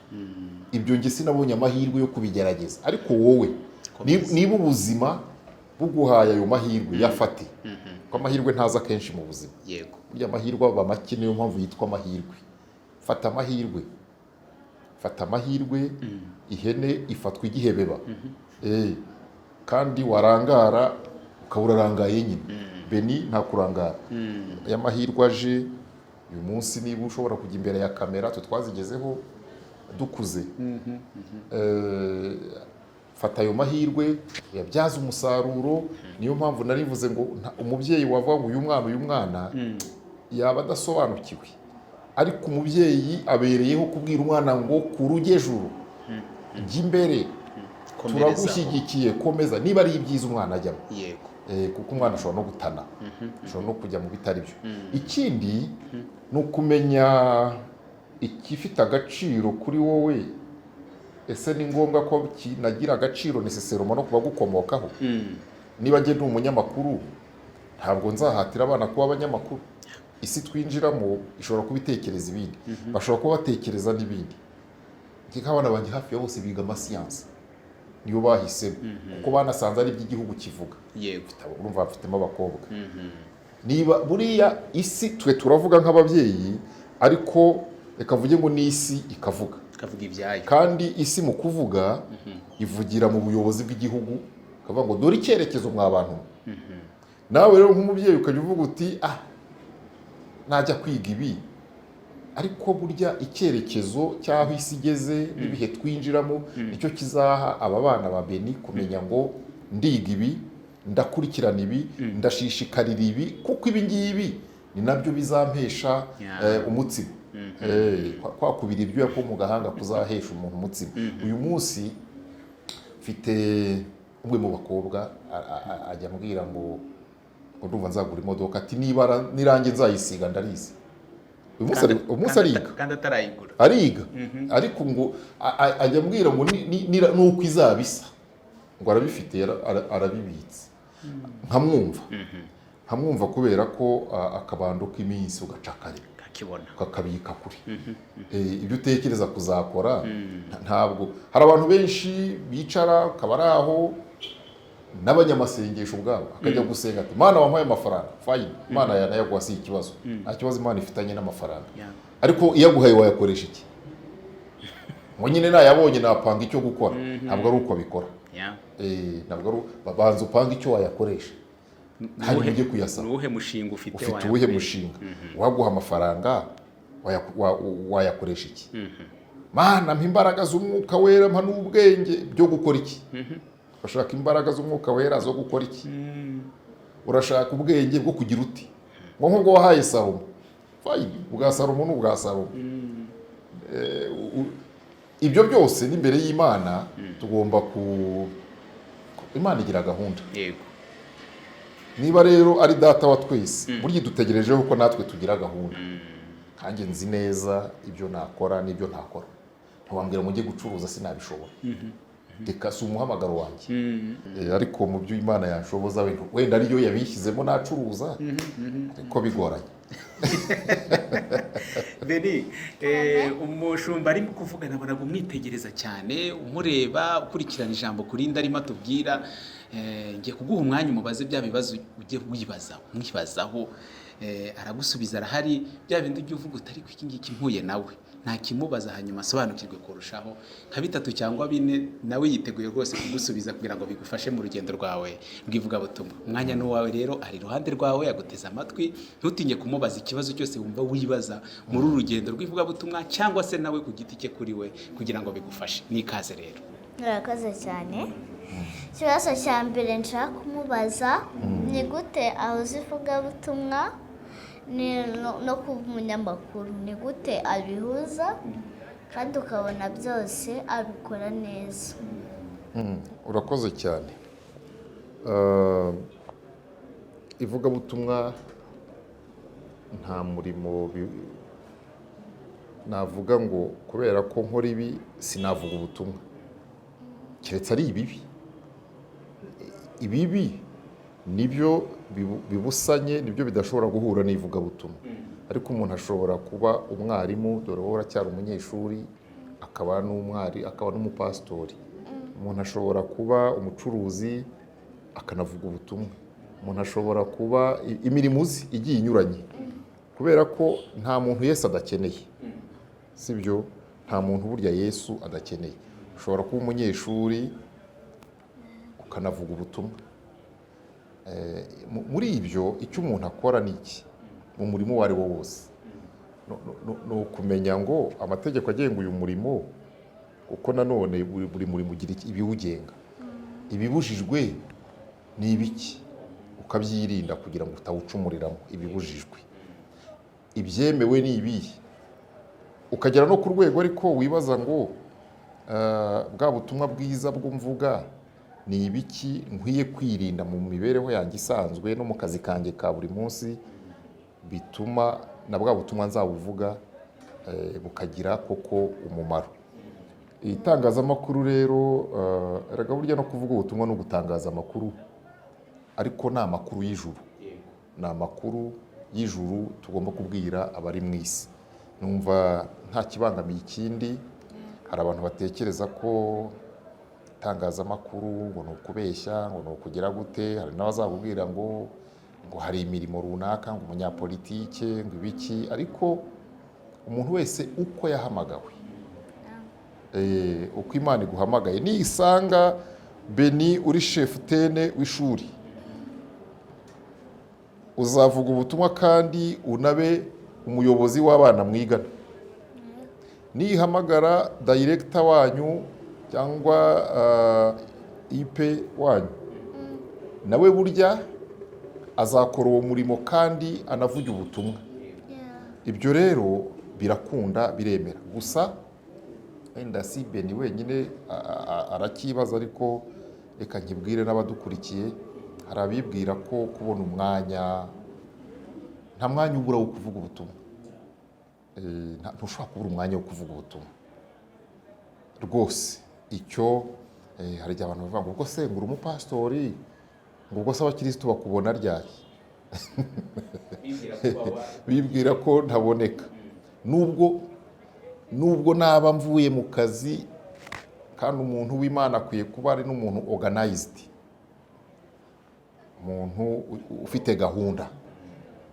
ibyo njye sinabonye amahirwe yo kubigerageza, ariko wowe niba ubuzima buguhaye ayo mahirwe yafate, ko amahirwe ntaza kenshi mu buzima. Yego, burya amahirwe aba make, niyo mpamvu yitwa amahirwe. Fata amahirwe, ihene ifatwa igihebeba, kandi warangara ukaba urarangaye nyine. Beni nta kurangara. Aya mahirwe aje uyu munsi, niba ushobora kujya imbere ya kamera, twe twazigezeho dukuze, fata ayo mahirwe uyabyaza umusaruro. Niyo mpamvu narivuze ngo umubyeyi wavuga ngo uyu mwana yaba adasobanukiwe, ariko umubyeyi abereyeho kubwira umwana ngo ku rugejuru, jya imbere, turagushyigikiye, komeza, niba ari ibyiza umwana ajyamo. Kuko umwana ashobora no gutana, ashobora no kujya mu bitari byo. Ikindi ni ukumenya ikifite agaciro kuri wowe. Ese ni ngombwa ko kinagira agaciro necessairement no kuba gukomokaho? Niba njye ndi umunyamakuru, ntabwo nzahatira abana kuba abanyamakuru. Isi twinjiramo ishobora kubitekereza ibindi, bashobora kuba batekereza n'ibindi. Nk'abana banjye hafi ya bose biga amasiyansi, niyo bahisemo, kuko banasanze ari iby'igihugu kivuga. Urumva bafitemo abakobwa. Niba buriya isi twe turavuga nk'ababyeyi, ariko reka mvuge ngo n'isi ikavuga ibyayo, kandi isi mu kuvuga ivugira mu buyobozi bw'igihugu, kavuga ngo dore icyerekezo mwa bantu. Nawe rero nk'umubyeyi ukajya uvuga uti najya kwiga ibi, ariko burya icyerekezo cy'aho isi igeze n'ibihe twinjiramo nicyo kizaha aba bana ba Beni kumenya ngo ndiga ibi, ndakurikirana ibi, ndashishikarira ibi, kuko ibi ngibi ni nabyo bizampesha umutsima. Kwakubira ibyuya ko mu gahanga kuzahesha umuntu umutsima. Uyu munsi mfite umwe mu bakobwa ajya ambwira ngo ndumva nzagura imodoka, ati nirange nzayisiga ndarizi. Uyu munsi ariga kandi atarayigura, ariga ariko ngo ajya ambwira ngo nuko izabisa ngo arabifite arabibitse. nkamwumva kubera ko akabando k'iminsi ugaca kare ukakabika kure. Ibyo utekereza kuzakora ntabwo. Hari abantu benshi bicara akaba ari aho n'abanyamasengesho ubwabo akajya gusenga ati Imana wampaye amafaranga, fine, Imana yanayaguha si ikibazo, nta kibazo Imana ifitanye n'amafaranga, ariko iyo aguhaye wayakoresha iki? ngo nyine nayabonye napanga icyo gukora. Ntabwo ari uko bikora. Ntabwo ari babanza upanga icyo wayakoresha hanyuma ujye kuyasaba. Uwuhe mushinga ufite uwuhe mushinga waguha amafaranga wayakoresha iki? Mana mpa imbaraga z'umwuka wera, mpa n'ubwenge byo gukora iki? Urashaka imbaraga z'umwuka wera zo gukora iki? Urashaka ubwenge bwo kugira uti? ngo nk'ubwo wahaye Salomo, fine, ubwa Salomo n'ubwa Salomo. Ibyo byose n'imbere y'Imana tugomba Imana igira gahunda. Yego. Niba rero ari data wa twese, burya dutegerejeho ko natwe tugira gahunda. Kanjye nzi neza ibyo nakora n'ibyo ntakora. Ntiwambwira ngo njye gucuruza sinabishobora. Reka si umuhamagaro wanjye. Ariko mu byo Imana yanshoboza wenda ariyo yabishyizemo nacuruza, ariko bigoranye. Beni, umushumba arimo kuvugana baraga umwitegereza cyane, umureba, ukurikirana ijambo kurinda arimo atubwira. Ngiye kuguha umwanya umubaze bya bibazo ujye mwibazaho. Aragusubiza, arahari bya bindi ujye uvuga utari ko iki ngiki mpuye nawe ntakimubaza, hanyuma asobanukirwe kurushaho nka 3 cyangwa 4, nawe yiteguye rwose kugusubiza kugira ngo bigufashe mu rugendo rwawe rw'ivugabutumwa. Umwanya n'uwawe rero, ari iruhande rwawe, yaguteze amatwi. Ntutinye kumubaza ikibazo cyose wumva wibaza muri uru rugendo rw'ivugabutumwa, cyangwa se nawe ku giti cye kuri we, kugira ngo bigufashe. Nikaze rero. Murakoze cyane. Ikibazo cya mbere nshaka kumubaza ni gute ahuza ivugabutumwa no kuba umunyamakuru? Ni gute abihuza kandi ukabona byose abikora neza? Urakoze cyane. Ivugabutumwa nta murimo navuga ngo kubera ko nkora ibi sinavuga ubutumwa, keretse ari ibibi. Ibibi nibyo bibusanye, nibyo bidashobora guhura n'ivugabutumwa. Ariko umuntu ashobora kuba umwarimu, dore wowe uracyari umunyeshuri, akaba n'umupasitori. Umuntu ashobora kuba umucuruzi akanavuga ubutumwa. Umuntu ashobora kuba imirimo igiye inyuranye, kubera ko nta muntu Yesu adakeneye, sibyo? Nta muntu burya Yesu adakeneye. Ushobora kuba umunyeshuri ukanavuga ubutumwa. Muri ibyo icyo umuntu akora ni iki? Mu murimo uwo ari wo wose ni ukumenya ngo amategeko agenga uyu murimo, kuko nanone buri murimo ugira ibiwugenga. Ibibujijwe ni ibiki? Ukabyirinda kugira ngo utawucumuriramo ibibujijwe. Ibyemewe ni ibihe? Ukagera no ku rwego ariko wibaza ngo bwa butumwa bwiza bw'umvuga ni ibiki nkwiye kwirinda mu mibereho yanjye isanzwe no mu kazi kanjye ka buri munsi, bituma na bwa butumwa nzabuvuga bukagira koko umumaro. Itangazamakuru rero eraga burya no kuvuga ubutumwa no gutangaza amakuru, ariko ni amakuru y'ijuru. Ni amakuru y'ijuru tugomba kubwira abari mu isi. Numva nta kibangamiye ikindi. Hari abantu batekereza ko itangazamakuru ngo ni ukubeshya, ngo ni ukugira gute. Hari n'abazakubwira ngo hari imirimo runaka, ngo umunyapolitike, ngo ibiki. Ariko umuntu wese uko yahamagawe, uko Imana iguhamagaye. Nisanga Beni uri shefutene w'ishuri, uzavuga ubutumwa kandi unabe umuyobozi w'abana mwigana. Nihamagara director wanyu cyangwa ipe wanyu, nawe burya azakora uwo murimo kandi anavuga ubutumwa. Ibyo rero birakunda, biremera. Gusa wenda si Beni wenyine arakibaza, ariko reka nkibwire n'abadukurikiye. Hari abibwira ko kubona umwanya, nta mwanya ubura wo kuvuga ubutumwa. Ntushobora kubura umwanya wo kuvuga ubutumwa rwose. Icyo hari igihe abantu bavuga ngo ubwo se ngura umupasitori, ngo ubwo se abakirisitu bakubona ryari? Bibwira ko ntaboneka. Nubwo naba mvuye mu kazi, kandi umuntu w'Imana akwiye kuba ari n'umuntu organized, umuntu ufite gahunda.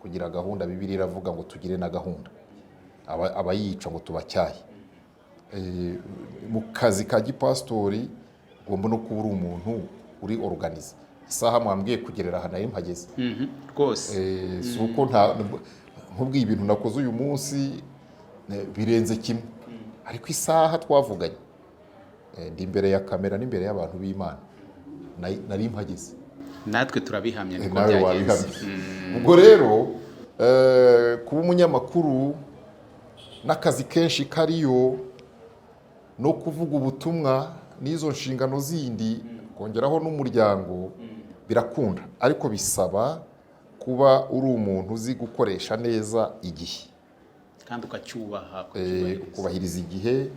Kugira gahunda, Bibiliya iravuga ngo tugire na gahunda. Abayica ngo tubacyahe. Mu kazi ka gipasitori ugomba no kuba uri umuntu uri organize. Isaha mwambwiye kugerera aha nari mpageze rwose. Si uko nkubwiye ibintu nakoze uyu munsi birenze kimwe, ariko isaha twavuganye ndi imbere ya kamera n'imbere y'abantu b'Imana nari mpageze. Natwe turabihamya niko nawe byagenze. wabihamya. Ubwo rero kuba umunyamakuru n'akazi kenshi kariyo, no kuvuga ubutumwa n'izo nshingano zindi, kongeraho n'umuryango, birakunda, ariko bisaba kuba uri umuntu uzi gukoresha neza igihe kandi ukacyubaha, ukubahiriza igihe,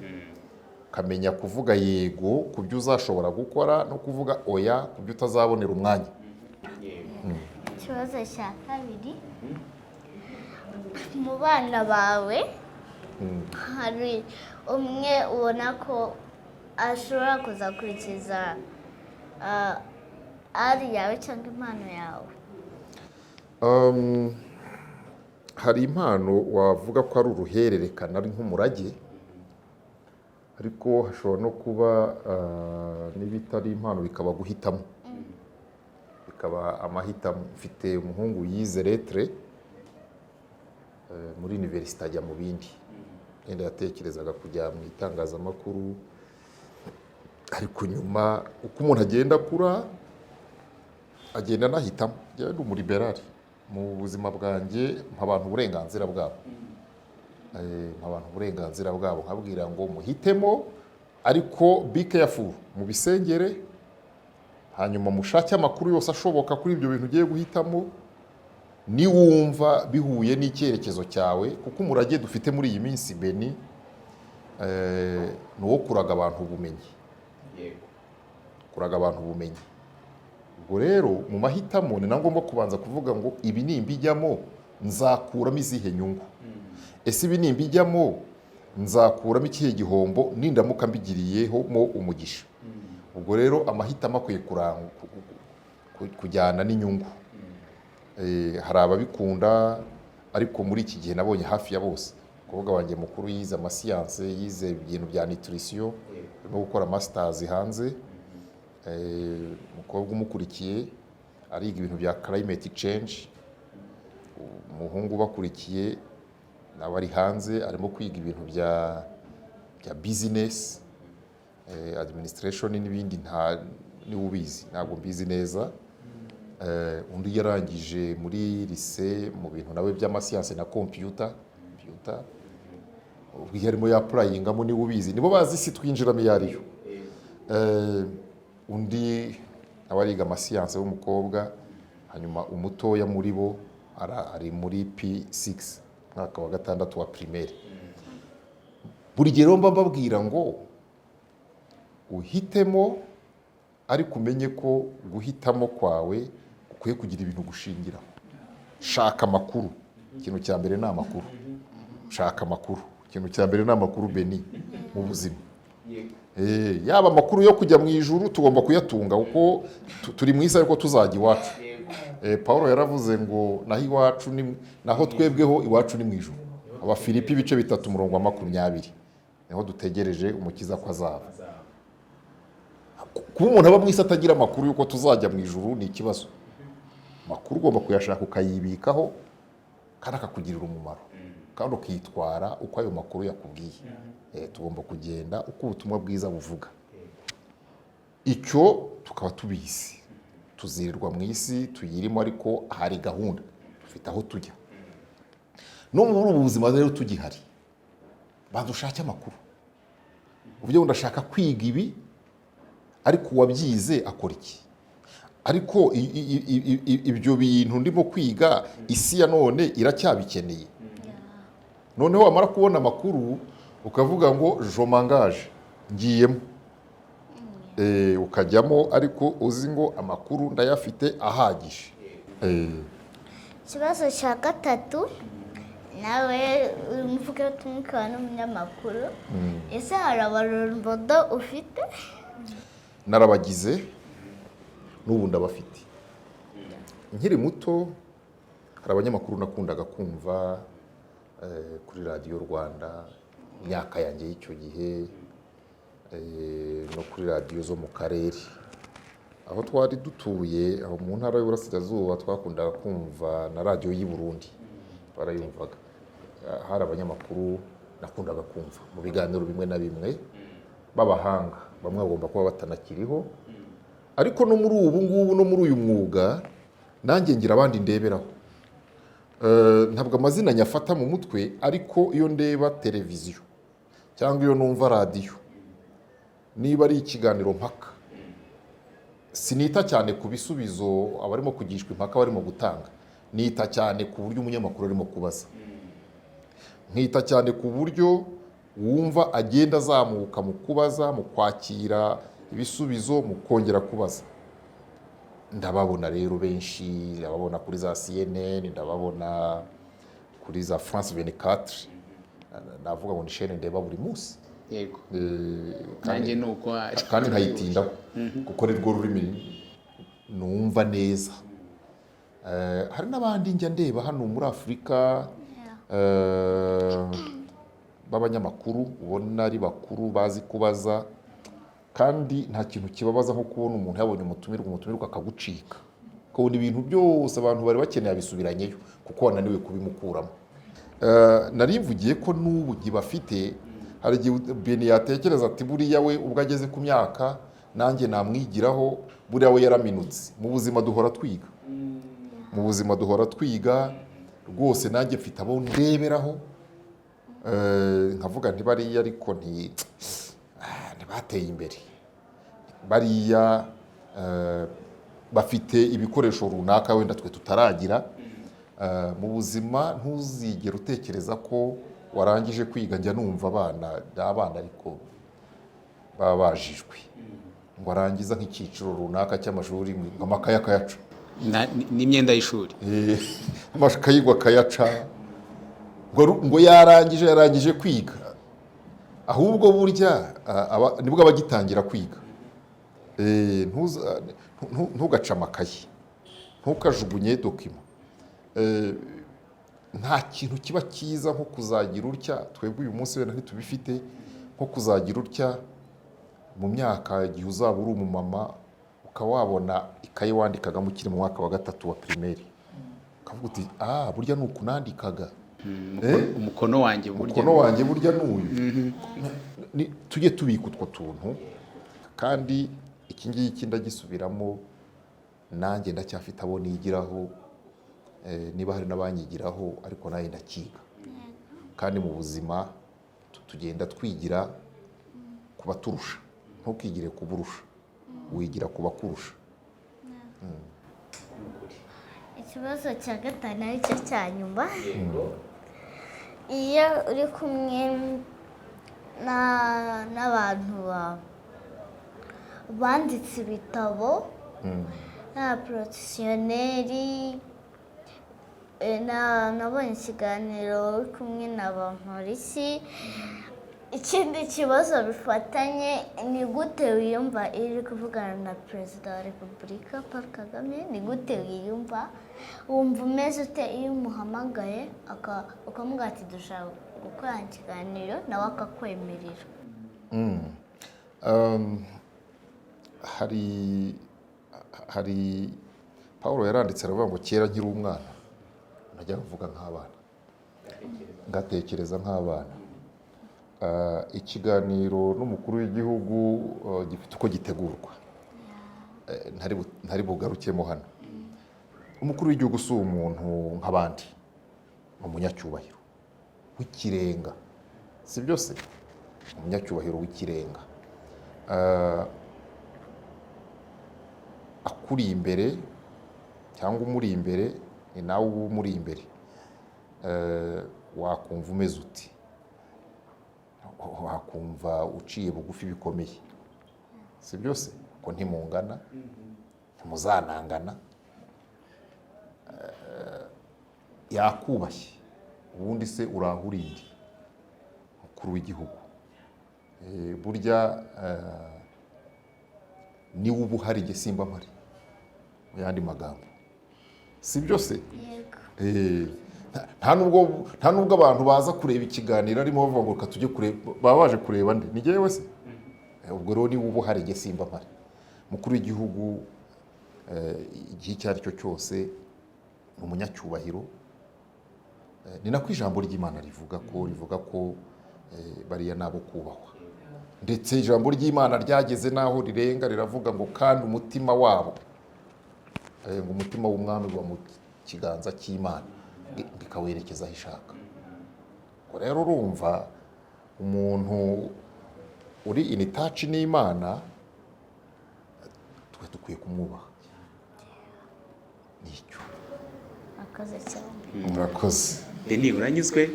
ukamenya kuvuga yego ku byo uzashobora gukora no kuvuga oya ku byo utazabonera umwanya. Ikibazo cya kabiri, mu bana bawe hari umwe ubona ko ashobora kuzakurikiza ari yawe cyangwa impano yawe? Hari impano wavuga ko ari uruhererekane, ari nk'umurage, ariko hashobora no kuba n'ibitari impano, bikaba guhitamo, bikaba amahitamo. Mfite umuhungu yize lettre muri universite, ajya mu bindi, yenda yatekerezaga kujya mu itangazamakuru, ariko nyuma uko umuntu agenda akura agenda anahitamo. Njyewe ndi umuriberali mu buzima bwanjye, nk'abantu uburenganzira bwabo, nkabwira ngo muhitemo, ariko be careful, mu bisengere, hanyuma mushake amakuru yose ashoboka kuri ibyo bintu ugiye guhitamo, niwumva bihuye n'icyerekezo cyawe, kuko umurage dufite muri iyi minsi Beni ni uwo kuraga abantu ubumenyi. Ubwo rero mu mahitamo ni na ngombwa kubanza kuvuga ngo ibi nimbijyamo nzakuramo izihe nyungu, ese ibi nimbijyamo nzakuramo ikihe gihombo nindamuka mbigiriyeho mo umugisha. Ubwo rero amahitamo akwiye kujyana n'inyungu. Hari ababikunda, ariko muri iki gihe nabonye hafi ya bose. Umukobwa wanjye mukuru yize amasiyanse, yize ibintu bya nutrition, arimo gukora masters hanze. Umukobwa umukurikiye ariga ibintu bya climate change. Umuhungu bakurikiye nawe ari hanze, arimo kwiga ibintu bya business, administration n'ibindi. Niwe ubizi, ntabwo mbizi neza. Undi yarangije muri lycée mu bintu nawe by'amasiyanse na computer, ubwo harimo yapurayingamo, niwe ubizi, nibo bazi isi twinjiramo iyo ariyo. Undi nawe ariga amasiyanse w'umukobwa, hanyuma umutoya muri bo ari muri P6, mwaka wa 6 wa primaire. Buri gihe mba mbabwira ngo uhitemo, ariko umenye ko guhitamo kwawe ukwiye kugira ibintu gushingiraho. Shaka amakuru, ikintu cya mbere ni amakuru. Shaka amakuru, ikintu cya mbere ni amakuru Beni mu buzima. Yaba amakuru yo kujya mu ijuru tugomba kuyatunga, kuko turi mu isi ariko tuzajya iwacu. Paulo yaravuze ngo naho iwacu naho twebweho iwacu ni mu ijuru. Abafilipi ibice 3:20 niho dutegereje umukiza ko azaba. Kuba umuntu aba mu isi atagira amakuru yuko tuzajya mu ijuru ni ikibazo. Amakuru ugomba kuyashaka ukayibikaho, kandi akakugirira umumaro, kandi ukitwara uko ayo makuru yakubwiye. Tugomba kugenda uko ubutumwa bwiza buvuga. Icyo tukaba tubizi, tuzirirwa mu isi tuyirimo, ariko hari gahunda, dufite aho tujya. No muri ubu buzima rero tugihari, banza ushake amakuru. uvuge ngo ndashaka kwiga ibi ariko uwabyize akora iki, ariko ibyo bintu ndimo kwiga isi ya none iracyabikeneye. Noneho wamara kubona amakuru ukavuga ngo jomangaje ngiyemo, ukajyamo ariko uzi ngo amakuru ndayafite ahagije. Ikibazo cya gatatu, nawe uri umuvugabutumwa ukaba n'umunyamakuru, ese hari abarombodo ufite? Narabagize n'ubu ndabafite. Nkiri muto hari abanyamakuru nakundaga kumva kuri radiyo Rwanda, imyaka yanjye y'icyo gihe, no kuri radiyo zo mu karere aho twari dutuye, aho mu ntara y'Uburasirazuba twakundaga kumva na radiyo y'i Burundi, barayumvaga. Hari abanyamakuru nakundaga kumva mu biganiro bimwe na bimwe b'abahanga, bamwe bagomba kuba batanakiriho, ariko no muri ubu ngubu no muri uyu mwuga nanjye ngira abandi ndeberaho. Ntabwo amazina nyafata mu mutwe, ariko iyo ndeba televiziyo cyangwa iyo numva radiyo, niba ari ikiganiro mpaka, sinita cyane ku bisubizo abarimo kugishwa impaka barimo gutanga, nita cyane ku buryo umunyamakuru arimo kubaza, nkita cyane ku buryo wumva agenda azamuka mu kubaza, mu kwakira ibisubizo, mu kongera kubaza. Ndababona rero benshi, ndababona kuri za CNN, ndababona kuri za France 24, navuga ngo ni chaîne ndeba buri munsi. Yego. Nanjye nuko kandi nkayitindaho kuko ni rwo rurimi numva neza. Hari n'abandi njya ndeba hano muri Afurika b'abanyamakuru ubona ari bakuru bazi kubaza, kandi nta kintu kibabaza nko kubona umuntu yabonye umutumirwa akagucika, kubona ibintu byose abantu bari bakeneye abisubiranyeyo kuko wananiwe kubimukuramo. Narimvugiye ko n'ubu nkibafite, hari igihe Beni yatekereza ati buriya we ubwo ageze ku myaka nanjye namwigiraho, buriya we yaraminutse. Mu buzima duhora twiga, mu buzima duhora twiga rwose. Nanjye mfite abo ndeberaho, nkavuga nti bariya ariko ntibateye imbere, bariya bafite ibikoresho runaka wenda twe tutaragira. Mu buzima ntuzigere utekereza ko warangije kwiga. Njya numva abana ariko baba bajijwe ngo arangiza nk'icyiciro runaka cy'amashuri, amakaye akayaca n'imyenda y'ishuri, amakayi akayaca, ngo yarangije kwiga. Ahubwo burya nibwo abagitangira kwiga. Ntugace amakayi, ntukajugunye dokima. Nta kintu kiba cyiza nko kuzagira utya, twebwe uyu munsi wenda ntitubifite, nko kuzagira utya mu myaka igihe uzaba uri umumama, ukaba wabona ikayi wandikagamo ukiri mu mwaka wa 3 wa primaire, ukavuga uti burya ni uku nandikaga. Umukono wanjye burya n'uyu. Tujye tubika utwo tuntu, kandi iki ngiki ndagisubiramo, nanjye ndacyafite abo nigiraho, niba hari n'abanyigiraho, ariko nawe ndakiga. Kandi mu buzima tugenda twigira ku baturusha, ntukigire ku burusha, wigira ku bakurusha. Ikibazo cya gatanu ari cyo cya nyuma, iyo uri kumwe n'abantu banditse ibitabo, n'abaporofesiyoneri, nabonye ikiganiro uri kumwe na Bamporiki. Ikindi kibazo bifatanye, ni gute wiyumva iyo uri kuvugana na Perezida wa Repubulika Paul Kagame? Ni gute wiyumva, wumva umeze ute iyo umuhamagaye ukamubwira ati dushaka gukora ikiganiro, nawe akakwemerera? Hari Pawulo yaranditse aravuga ngo kera nkiri umwana najya kuvuga nk'abana, ngatekereza nk'abana. Ikiganiro n'umukuru w'igihugu gifite uko gitegurwa, ntari bugarukemo hano. Umukuru w'igihugu si umuntu nk'abandi, ni umunyacyubahiro w'ikirenga, si byose. umunyacyubahiro w'ikirenga, akuri imbere cyangwa umuri imbere ni nawe uba umuri imbere, wakumva umeze uti, wakumva uciye bugufi bikomeye, si byose ko ntimungana, ntimuzanangana, yakubashye, ubundi se urahurindi mukuru w'igihugu, burya niwe uba uhari jye simba mpari, mu yandi magambo, si byose. nta nubwo abantu baza kureba ikiganiro arimo bavuga ngo tujye kureba, baba baje kureba nde, ni jyewe se? Ubwo rero niwe uba uhari jye simba mpari. Mukuru w'igihugu igihe icyo ari cyo cyose ni umunyacyubahiro, ni nako ijambo ry'Imana rivuga ko bariya nabo kubahwa, ndetse ijambo ry'Imana ryageze n'aho rirenga riravuga ngo kandi umutima wabo, ngo umutima w'umwami uba mu kiganza cy'Imana bikawerekeza aho ishaka. Ubwo rero urumva umuntu uri in touch n'Imana twe dukwiye kumwubaha. Nicyo. Akoze cyane. Murakoze. Deni uranyuzwe?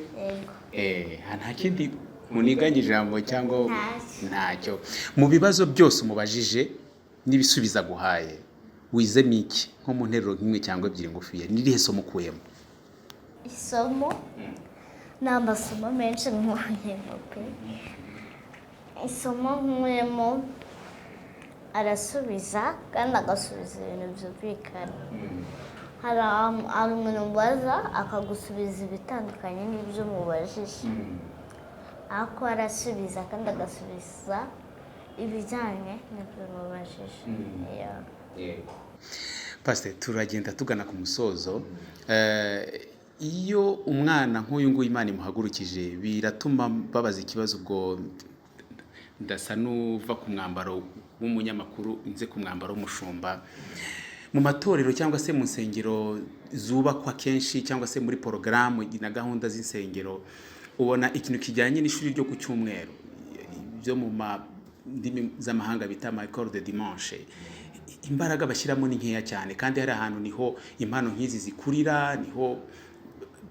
Yego. Nta kindi muniganye ijambo cyangwa ntacyo. Mu bibazo byose umubajije n'ibisubiza guhaye wizemo iki nko mu nteruro nk'imwe cyangwa ebyiri ngufiya, ni irihe somo ukuyemo? Isomo ni amasomo menshi nkuyemo pe. Isomo nkuyemo arasubiza kandi agasubiza ibintu byumvikana. Hari umuntu ubaza akagusubiza ibitandukanye n'ibyo umubajije, ariko arasubiza kandi agasubiza ibijyanye n'ibyo umubajije. Pastor, turagenda tugana ku musozo. Iyo umwana nk'uyu nguyu Imana imuhagurukije biratuma babaza ikibazo, ubwo ndasa n'uva ku mwambaro w'umunyamakuru nze ku mwambaro w'umushumba. Mu matorero cyangwa se mu nsengero zubakwa kenshi cyangwa se muri porogaramu na gahunda z'insengero, ubona ikintu kijyanye n'ishuri ryo ku cyumweru byo mu ndimi z'amahanga bita école de dimanche, imbaraga bashyiramo ni nkeya cyane, kandi hari ahantu niho impano nk'izi zikurira, niho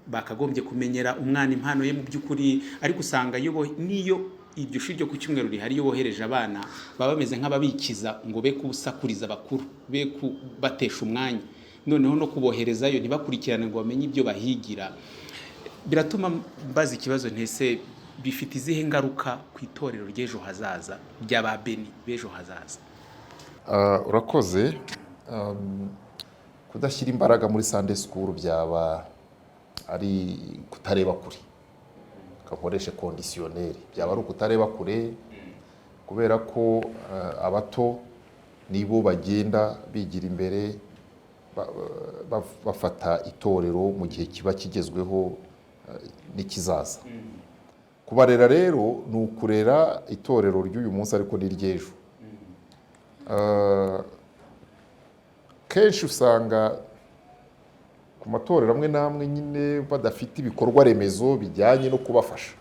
bakagombye kumenyera umwana impano ye mu by'ukuri, ariko usanga niyo iryo shuri ryo ku cyumweru rihari, iyo bohereje abana baba bameze nk'ababikiza ngo be kubusakuriza bakuru, be kubatesha umwanya, noneho no kuboherezayo ntibakurikirane ngo bamenye ibyo bahigira. Biratuma mbaza ikibazo ntese bifite izihe ngaruka ku itorero ry'ejo hazaza ry'aba Beni b'ejo hazaza? Urakoze. Kudashyira imbaraga muri Sunday school byaba ari kutareba kure, kakoreshe conditionnel, byaba ari ukutareba kure, kubera ko abato nibo bagenda bigira imbere bafata itorero mu gihe kiba kigezweho n'ikizaza. Kubarera rero ni ukurera itorero ry'uyu munsi ariko n'iry'ejo. Kenshi usanga ku matorero amwe n'amwe nyine badafite ibikorwa remezo bijyanye no kubafasha,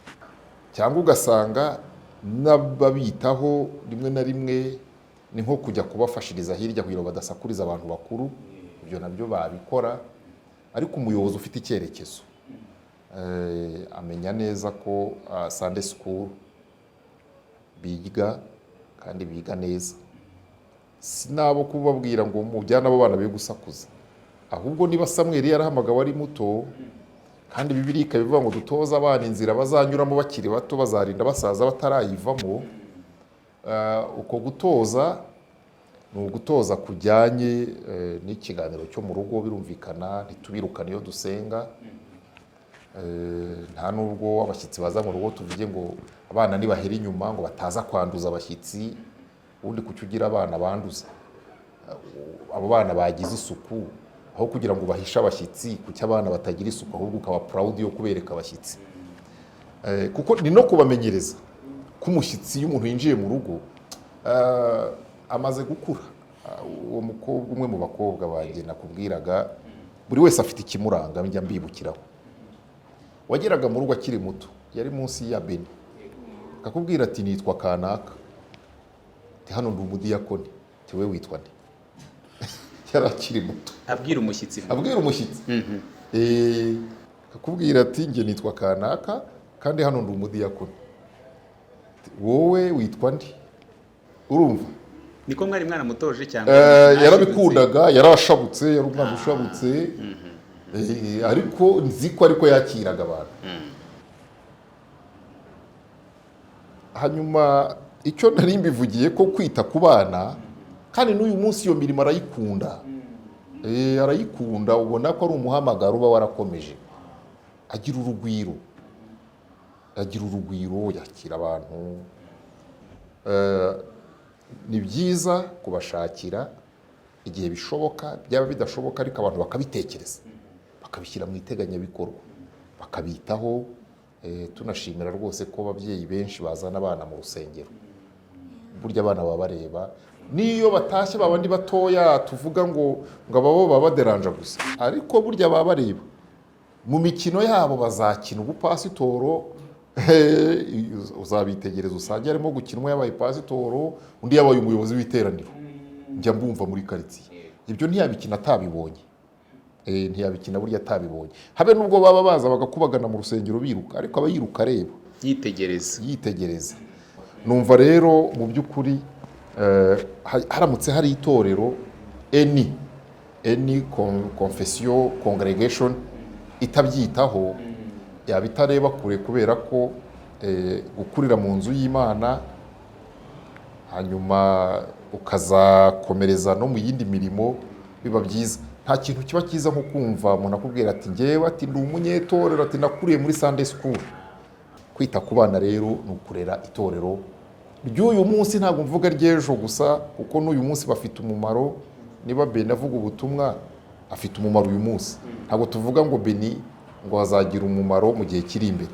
cyangwa ugasanga n'ababitaho rimwe na rimwe ni nko kujya kubafashiriza hirya kugira ngo badasakuriza abantu bakuru. Ibyo nabyo babikora, ariko umuyobozi ufite icyerekezo amenya neza ko Sunday school biga kandi biga neza. Sinabo kubabwira ngo mujyana abo bana be gusakuza, ahubwo niba Samuel yarahamagawe ari muto, kandi Bibiliya ikabivuga ngo dutoza abana inzira bazanyuramo bakiri bato, bazarinda basaza batarayivamo. Uko gutoza ni ugutoza kujyanye n'ikiganiro cyo mu rugo, birumvikana ntitubirukane iyo dusenga. Nta nubwo abashyitsi baza mu rugo tuvuge ngo abana nibahera inyuma ngo bataza kwanduza abashyitsi, ubundi kuki ugira abana banduza. Abo bana bagize isuku, aho kugira ngo bahishe abashyitsi, kuki abana batagira isuku ahubwo ukaba proud yo kubereka abashyitsi. Kuko ni no kubamenyereza ko umushyitsi iyo umuntu yinjiye mu rugo amaze gukura. Uwo mukobwa, umwe mu bakobwa banjye nakubwiraga, buri wese afite ikimuranga njya mbibukiraho. Wageraga mu rugo akiri muto, yari munsi ya Beni, akakubwira ati nitwa kanaka, hano ndi umudiyakoni, wowe witwa nde? Yari akiri muto, abwira umushyitsi akakubwira ati njye nitwa kanaka kandi hano ndi umudiyakoni, wowe witwa nde? Urumva niko mwari mwana mutoje cyangwa yarabikundaga, yarashabutse, yari umwana ushabutse, ariko nzi ko ariko yakiraga abantu. Hanyuma icyo nari mbivugiye ko kwita ku bana, kandi n'uyu munsi iyo mirimo arayikunda, arayikunda, ubona ko ari umuhamagaro uba warakomeje. Agira urugwiro, yakira abantu. Ni byiza kubashakira igihe bishoboka, byaba bidashoboka ariko abantu bakabitekereza, bakabishyira mu iteganyabikorwa, bakabitaho. Tunashimira rwose ko ababyeyi benshi bazana abana mu rusengero, burya abana baba bareba, niyo batashye babandi batoya tuvuga ngo ababo baba baderanja gusa, ariko burya baba bareba. Mu mikino yabo bazakina ubupasitoro, uzabitegereza usange harimo gukina, umwe yabaye pasitoro, undi yabaye umuyobozi w'iteraniro, njya mbumva muri karitsiye. Ibyo ntiyabikina atabibonye, ntiyabikina burya atabibonye. Habe nubwo baba baza bagakubagana mu rusengero biruka, ariko aba yiruka areba, yitegereza. Numva rero mu by'ukuri haramutse hari itorero, any confession congregation itabyitaho, yaba itareba kure, kubera ko gukurira mu nzu y'Imana hanyuma ukazakomereza no mu yindi mirimo biba byiza. Nta kintu kiba cyiza nko kumva umuntu akubwira ati njyewe ati ndi umunyetorero, ati nakuriye muri Sunday school. Kwita ku bana rero ni ukurera itorero ry'uyu munsi, ntabwo mvuga ry'ejo gusa, kuko n'uyu munsi bafite umumaro. Niba Beni avuga ubutumwa, afite umumaro uyu munsi. Ntabwo tuvuga ngo Beni ngo azagira umumaro mu gihe kiri imbere,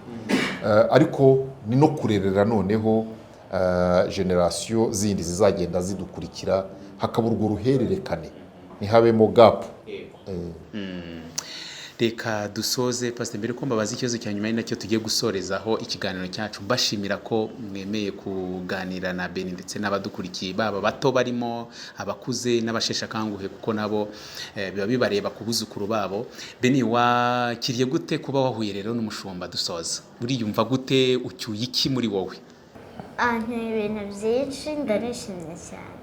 ariko ni no kurerera noneho generasiyo zindi zizagenda zidukurikira, hakaba urwo ruhererekane, ntihabemo gapu. Reka dusoze Pastor, mbere ko mbabaza ikibazo cya nyuma, ari nacyo tugiye gusorezaho ikiganiro cyacu, mbashimira ko mwemeye kuganira na Beni ndetse n'abadukurikiye, baba bato barimo, abakuze n'abasheshe akanguhe, kuko nabo biba bibareba ku buzukuru babo. Beni, wakiriye gute kuba wahuye rero n'umushumba dusoza? Uriyumva gute? Ucyuye iki muri wowe? Ntuye ibintu byinshi, ndarishimye cyane.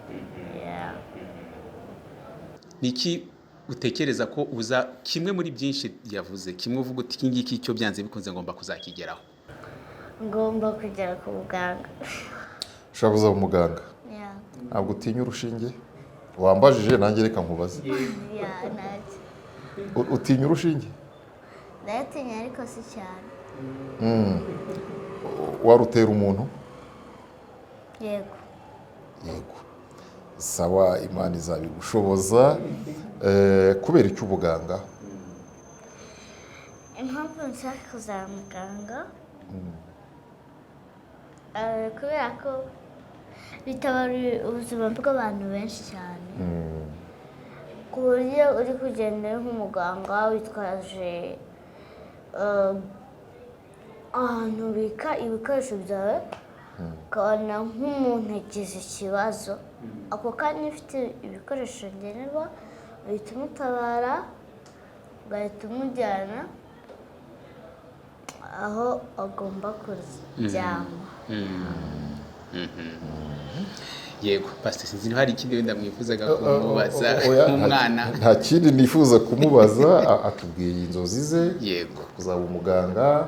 Niki utekereza ko uza, kimwe muri byinshi yavuze, kimwe uvuga uti iki ngiki cyo byanze bikunze ngomba kuzakigeraho? Ngomba kugera ku muganga. Ushaka kuza umuganga? Ntabwo utinya urushinge? Wambajije nanjye reka nkubaze. Utinya urushinge? Ndayatinya ariko si cyane. Warutera umuntu? Yego. Sawa, Imana izabigushoboza. Kubera icyo ubuganga? Impamvu nshaka kuzaba muganga, kubera ko bitabara ubuzima bw'abantu benshi cyane, ku buryo uri kugenda nk'umuganga witwaje ahantu ubika ibikoresho byawe, ukabona nk'umuntu agize ikibazo, ako kanya ufite ibikoresho ngenerwa, uhita umutabara, ugahita umujyana aho agomba kuryama. Yego Pastor, sinzi niba hari ikindi wenda mwifuzaga kumubaza nk'umwana. Nta kindi nifuza kumubaza, atubwiye inzozi ze, yego, kuzaba umuganga,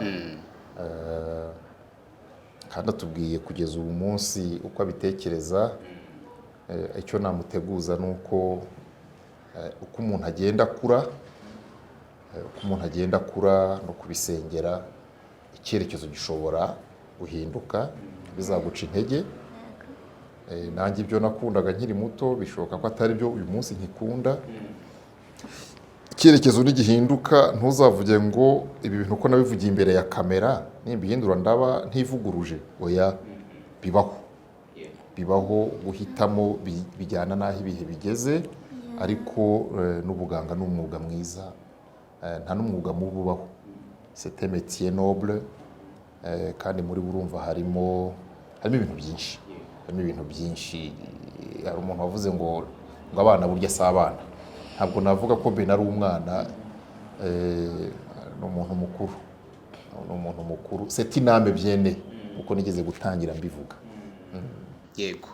kandi atubwiye kugeza ubu munsi uko abitekereza. Icyo namuteguza ni uko umuntu agenda akura, no kubisengera, icyerekezo gishobora guhinduka, bizaguca intege. Nanjye ibyo nakundaga nkiri muto bishoboka ko atari byo uyu munsi nkikunda. Icyerekezo nigihinduka, ntuzavuge ngo ibi bintu uko nabivugiye imbere ya kamera nimbihindura ndaba ntivuguruje. Oya, bibaho guhitamo bijyana n'aho ibihe bigeze, ariko n'ubuganga ni umwuga mwiza, nta n'umwuga mubi ubaho. C'est un métier noble, kandi muri burumva harimo harimo ibintu byinshi, hari umuntu wavuze ngo abana burya si abana. Ntabwo navuga ko Ben ari umwana, ni umuntu mukuru, c'est une âme bien née, uko nigeze gutangira mbivuga. Yego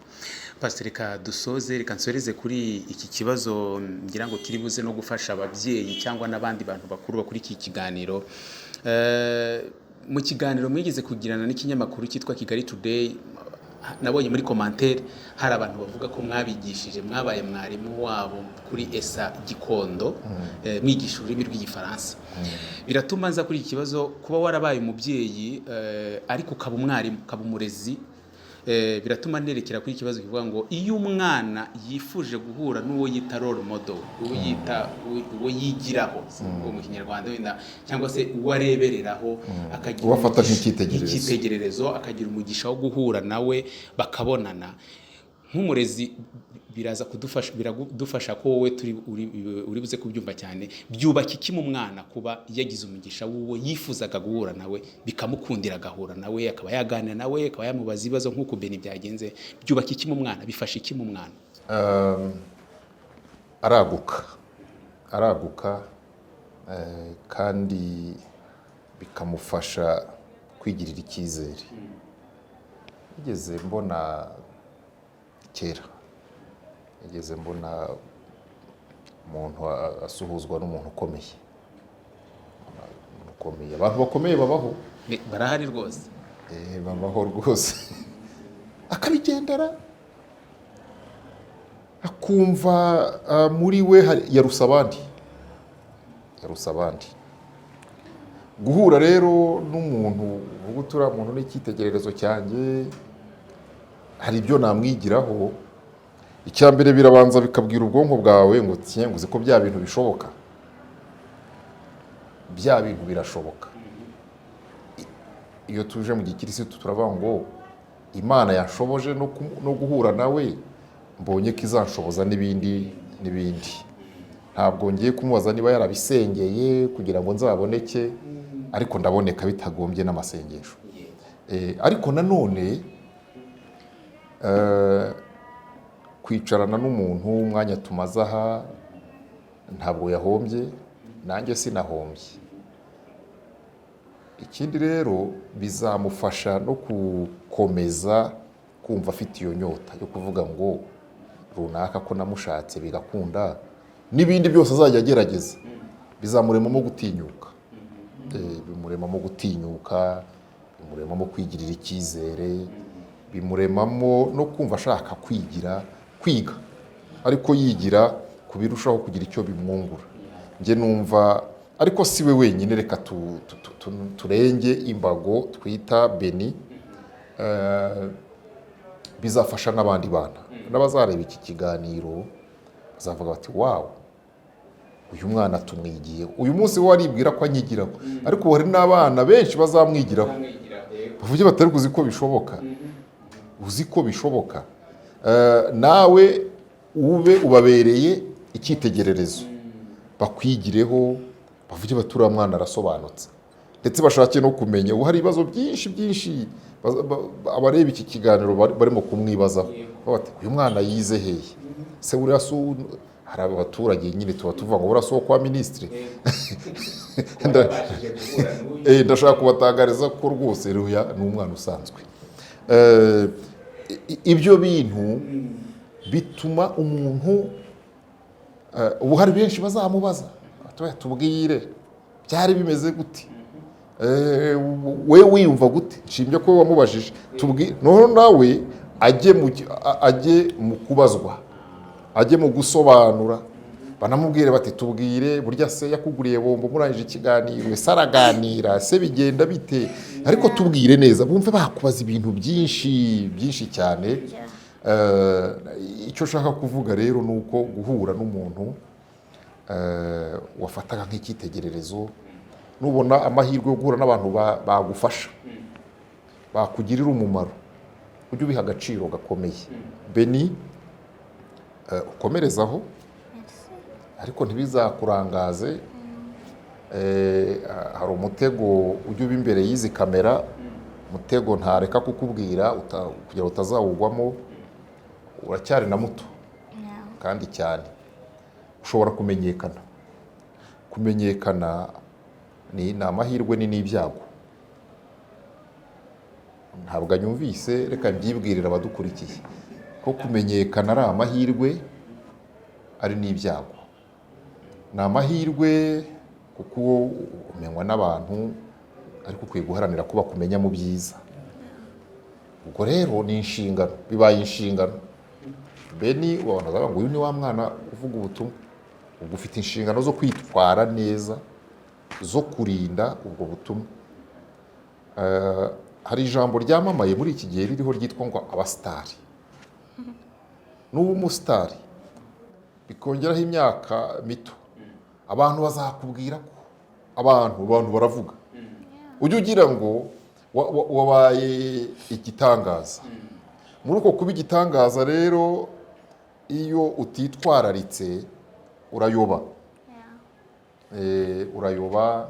Pastor, reka dusoze, reka nsoreze kuri iki kibazo ngira ngo kiri buze no gufasha ababyeyi cyangwa n'abandi bantu bakuru bakuri iki kiganiro. Mu kiganiro mwigeze kugirana n'ikinyamakuru cyitwa Kigali Today, nabonye muri commentaire hari abantu bavuga ko mwabigishije, mwabaye mwarimu wabo kuri ESA Gikondo, mwigisha ururimi rw'igifaransa. Biratuma nza kuri iki kibazo, kuba warabaye umubyeyi ariko ukaba umwarimu, ukaba umurezi, biratuma nerekera kuri ikibazo kivuga ngo iyo umwana yifuje guhura n'uwo yita role model, uwo yigiraho mu Kinyarwanda wenda, cyangwa se uwo arebereraho, akagira ubafata nk'icyitegererezo, akagira umugisha wo guhura nawe bakabonana, nk'umurezi biraza biradufasha ko wowe uri buze kubyumva cyane. Byubaka iki mu mwana kuba yagize umugisha w'uwo yifuzaga guhura nawe, bikamukundira agahura nawe, akaba yaganira nawe, akaba yamubaza ibibazo nk'uko Ben byagenze? Byubaka iki mu mwana, bifasha iki mu mwana? Araguka kandi bikamufasha kwigirira icyizere. Nigeze mbona umuntu asuhuzwa n'umuntu ukomeye. Abantu bakomeye babaho, barahari rwose, babaho rwose, akabigendera akumva muri we yarusha abandi. Guhura rero n'umuntu uvuga utura muntu n'icyitegererezo cyanjye, hari ibyo namwigiraho. Icya mbere birabanza bikabwira ubwonko bwawe ngo uzi ko bya bintu bishoboka, bya bintu birashoboka. Iyo tuje mu gikirisitu turavuga ngo Imana yashoboje no guhura nawe, mbonye ko izanshoboza n'ibindi. Ntabwo ngiye kumubaza niba yarabisengeye kugira ngo nzaboneke, ariko ndaboneka bitagombye n'amasengesho. Ariko nanone kwicarana n'umuntu umwanya tumaze aha ntabwo yahombye, nanjye sinahombye. Ikindi rero bizamufasha no gukomeza kumva afite iyo nyota yo kuvuga ngo runaka ko namushatse bigakunda, n'ibindi byose azajya agerageza bizamuremamo gutinyuka. Bimuremamo kwigirira icyizere, bimuremamo no kumva ashaka kwiga, ariko yigira ku birushaho kugira icyo bimwungura. Njye numva, ariko si we wenyine, reka turenge imbago twita Beni, bizafasha n'abandi bana n'abazareba iki kiganiro, bazavuga bati wawu, uyu mwana tumwigiye. Uyu munsi we aribwira ko anyigiraho, ariko hari n'abana benshi bazamwigiraho, bavuge batari uzi ko bishoboka. Nawe ubabereye icyitegererezo, bakwigireho, bavuge bati uriya mwana arasobanutse, ndetse bashake no kumenya. Ubu hari ibibazo byinshi abareba iki kiganiro barimo kumwibazaho, uyu mwana yize hehe se? Uriya hari abaturage nyine tuba tuvuga ngo uriya kwa minisitiri. Ndashaka kubatangariza ko rwose uriya ni umwana usanzwe. Ibyo bintu bituma umuntu, ubu hari benshi bazamubaza, tubwire byari bimeze gute, we wiyumva gute? Nshimye ko wamubajije, tubwire. Noneho nawe ajye mu kubazwa, ajye mu gusobanura, banamubwire bati tubwire, burya se yakuguriye bombo murangije ikiganiro, ese araganira, se bigenda bite? Ariko tubwire neza, bumve bakubaza ibintu byinshi cyane. Icyo ushaka kuvuga rero ni uko guhura n'umuntu wafataga nk'icyitegererezo, nubona amahirwe yo guhura n'abantu bagufasha, bakugirira umumaro, ujye ubiha agaciro gakomeye. Beni, ukomerezaho, ariko ntibizakurangaze. Hari umutego ujya uba imbere y'izi kamera umutego ntareka kukubwira kugira utazawugwamo, uracyari na muto kandi cyane. Ushobora kumenyekana ni amahirwe ni n'ibyago. Ntabwo anyumvise, reka mbyibwirira abadukurikiye ko kumenyekana ari amahirwe ari n'ibyago. Ni amahirwe kuko umenywa n'abantu, ariko ukwiye guharanira ko bakumenya mu byiza. Ubwo rero ni inshingano, bibaye inshingano. Beni wabona ngo uyu ni wa mwana uvuga ubutumwa, ubwo ufite inshingano zo kwitwara neza, zo kurinda ubwo butumwa. Hari ijambo ryamamaye muri iki gihe ririho ryitwa ngo abasitari. N'ubu umusitari bikongeraho imyaka mito, abantu bazakubwira ko abantu baravuga, ujye ugira ngo wabaye igitangaza. Muri uko kuba igitangaza rero, iyo utitwararitse urayoba. Urayoba,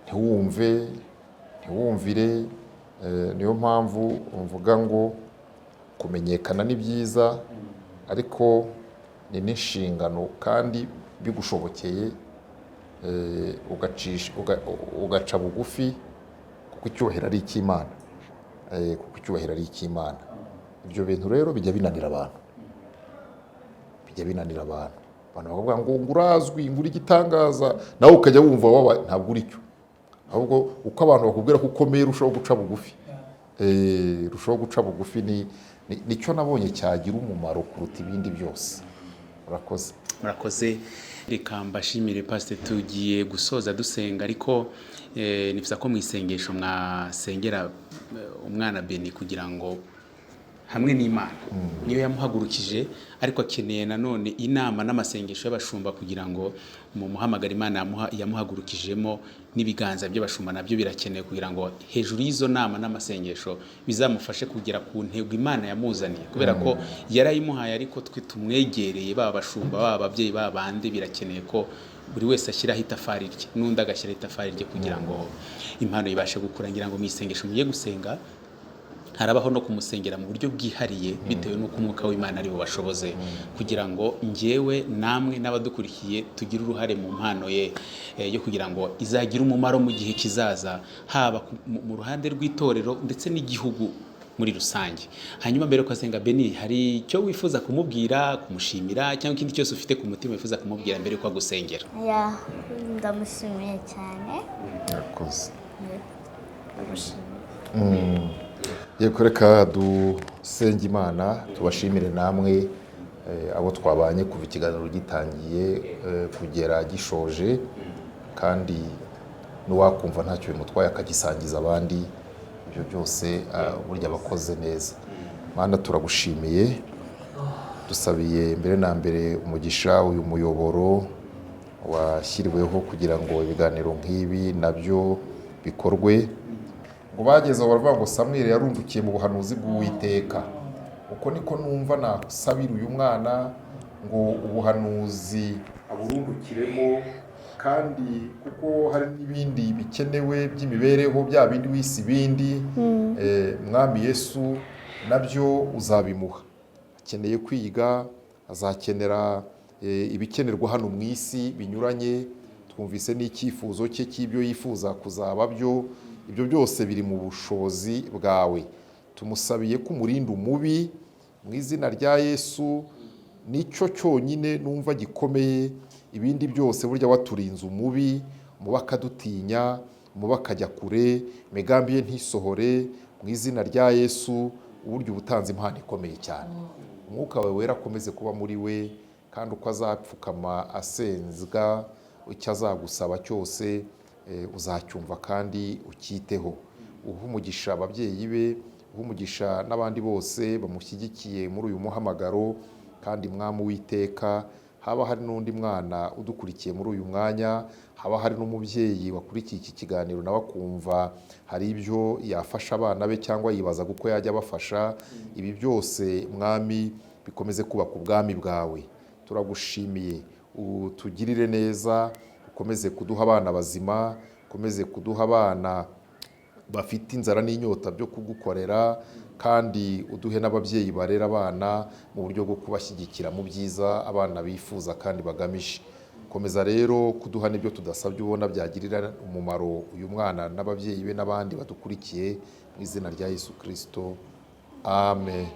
ntiwumvire. Niyo mpamvu mvuga ngo kumenyekana ni byiza, ariko ni n'inshingano, kandi bigushobokeye ugaca bugufi, kuko icyubahiro ari icy'Imana. Ibyo bintu rero bijya binanira abantu. Abantu bakavuga ngo urazwi, ngo uri igitangaza, nawe ukajya wumva wabaye. Ntabwo uri cyo, ahubwo uko abantu bakubwira ko ukomeye urushaho guca bugufi. Nicyo nabonye cyagira umumaro kuruta ibindi byose. Murakoze. Reka mbashimire Pastor, tugiye gusoza dusenga, ariko nifuza ko mu isengesho mwasengera umwana Beni kugira ngo hamwe n'Imana niyo yamuhagurukije, ariko akeneye nanone inama n'amasengesho y'abashumba kugira ngo mu muhamagara Imana yamuhagurukijemo n'ibiganza by'abashumba nabyo birakenewe, kugira ngo hejuru y'izo nama n'amasengesho bizamufashe kugera ku ntego Imana yamuzaniye, kubera ko yarayimuhaye, ariko twe tumwegereye, baba abashumba, baba ababyeyi, baba bandi, birakeneye ko buri wese ashyiraho itafari rye, n'undi agashyiraho itafari rye kugira ngo impano ibashe gukura. Ngira ngo mu isengesho mugiye gusenga harabaho no kumusengera mu buryo bwihariye, bitewe n'uko umwuka w'Imana ari bubashoboze, kugira ngo njyewe namwe n'abadukurikiye tugire uruhare mu mpano ye, yo kugira ngo izagire umumaro mu gihe kizaza, haba mu ruhande rw'itorero ndetse n'igihugu muri rusange. Hanyuma mbere ko asenga, Beni, hari icyo wifuza kumubwira, kumushimira, cyangwa ikindi cyose ufite ku mutima wifuza kumubwira mbere yuko agusengera? Ndamushimiye cyane. Murakoze. Yego, reka dusenge Imana, tubashimire namwe abo twabanye kuva ikiganiro gitangiye kugera gishoje, kandi n'uwakumva ntacyo bimutwaye akagisangiza abandi. Ibyo byose burya bakoze neza. Mana, turagushimiye, dusabiye mbere na mbere umugisha uyu muyoboro washyiriweho kugira ngo ibiganiro nk'ibi nabyo bikorwe. Ngo bageze aho baravuga ngo Samweli yarundukiye mu buhanuzi bw'Uwiteka. Uko niko numva nasabira uyu mwana ngo ubuhanuzi aburundukiremo, kandi kuko hari n'ibindi bikenewe by'imibereho, bya bindi wisi ibindi, Mwami Yesu nabyo uzabimuha. Akeneye kwiga, azakenera ibikenerwa hano mu isi binyuranye. Twumvise n'icyifuzo cye cy'ibyo yifuza kuzaba byo. Ibyo byose biri mu bushobozi bwawe. Tumusabiye ko umurinda umubi mu izina rya Yesu. Nicyo cyonyine numva gikomeye. Ibindi byose burya waturinze umubi, umubi akadutinya, umubi akajya kure, imigambi ye ntisohore. Mu izina rya Yesu, uburyo ubutanze impano ikomeye cyane. Umwuka wawe wera akomeze kuba muri we, kandi uko azapfukama asenzga icyo azagusaba cyose uzacyumva kandi ukiteho. Uha umugisha ababyeyi be, uha umugisha n'abandi bose bamushyigikiye muri uyu muhamagaro, kandi Mwami Uwiteka, haba hari n'undi mwana udukurikiye muri uyu mwanya, haba hari n'umubyeyi wakurikiye iki kiganiro nawe akumva hari ibyo yafasha abana be cyangwa yibaza uko yajya abafasha, ibi byose Mwami bikomeze kubaka ubwami bwawe. Turagushimiye, utugirire neza, ukomeze kuduha abana bazima, ukomeze kuduha abana bafite inzara n'inyota byo kugukorera, kandi uduhe n'ababyeyi barera abana mu buryo bwo kubashyigikira mu byiza abana bifuza kandi bagamije. Komeza rero kuduha n'ibyo tudasabye ubona byagirira umumaro uyu mwana n'ababyeyi be n'abandi badukurikiye, mu izina rya Yesu Kristo, amen.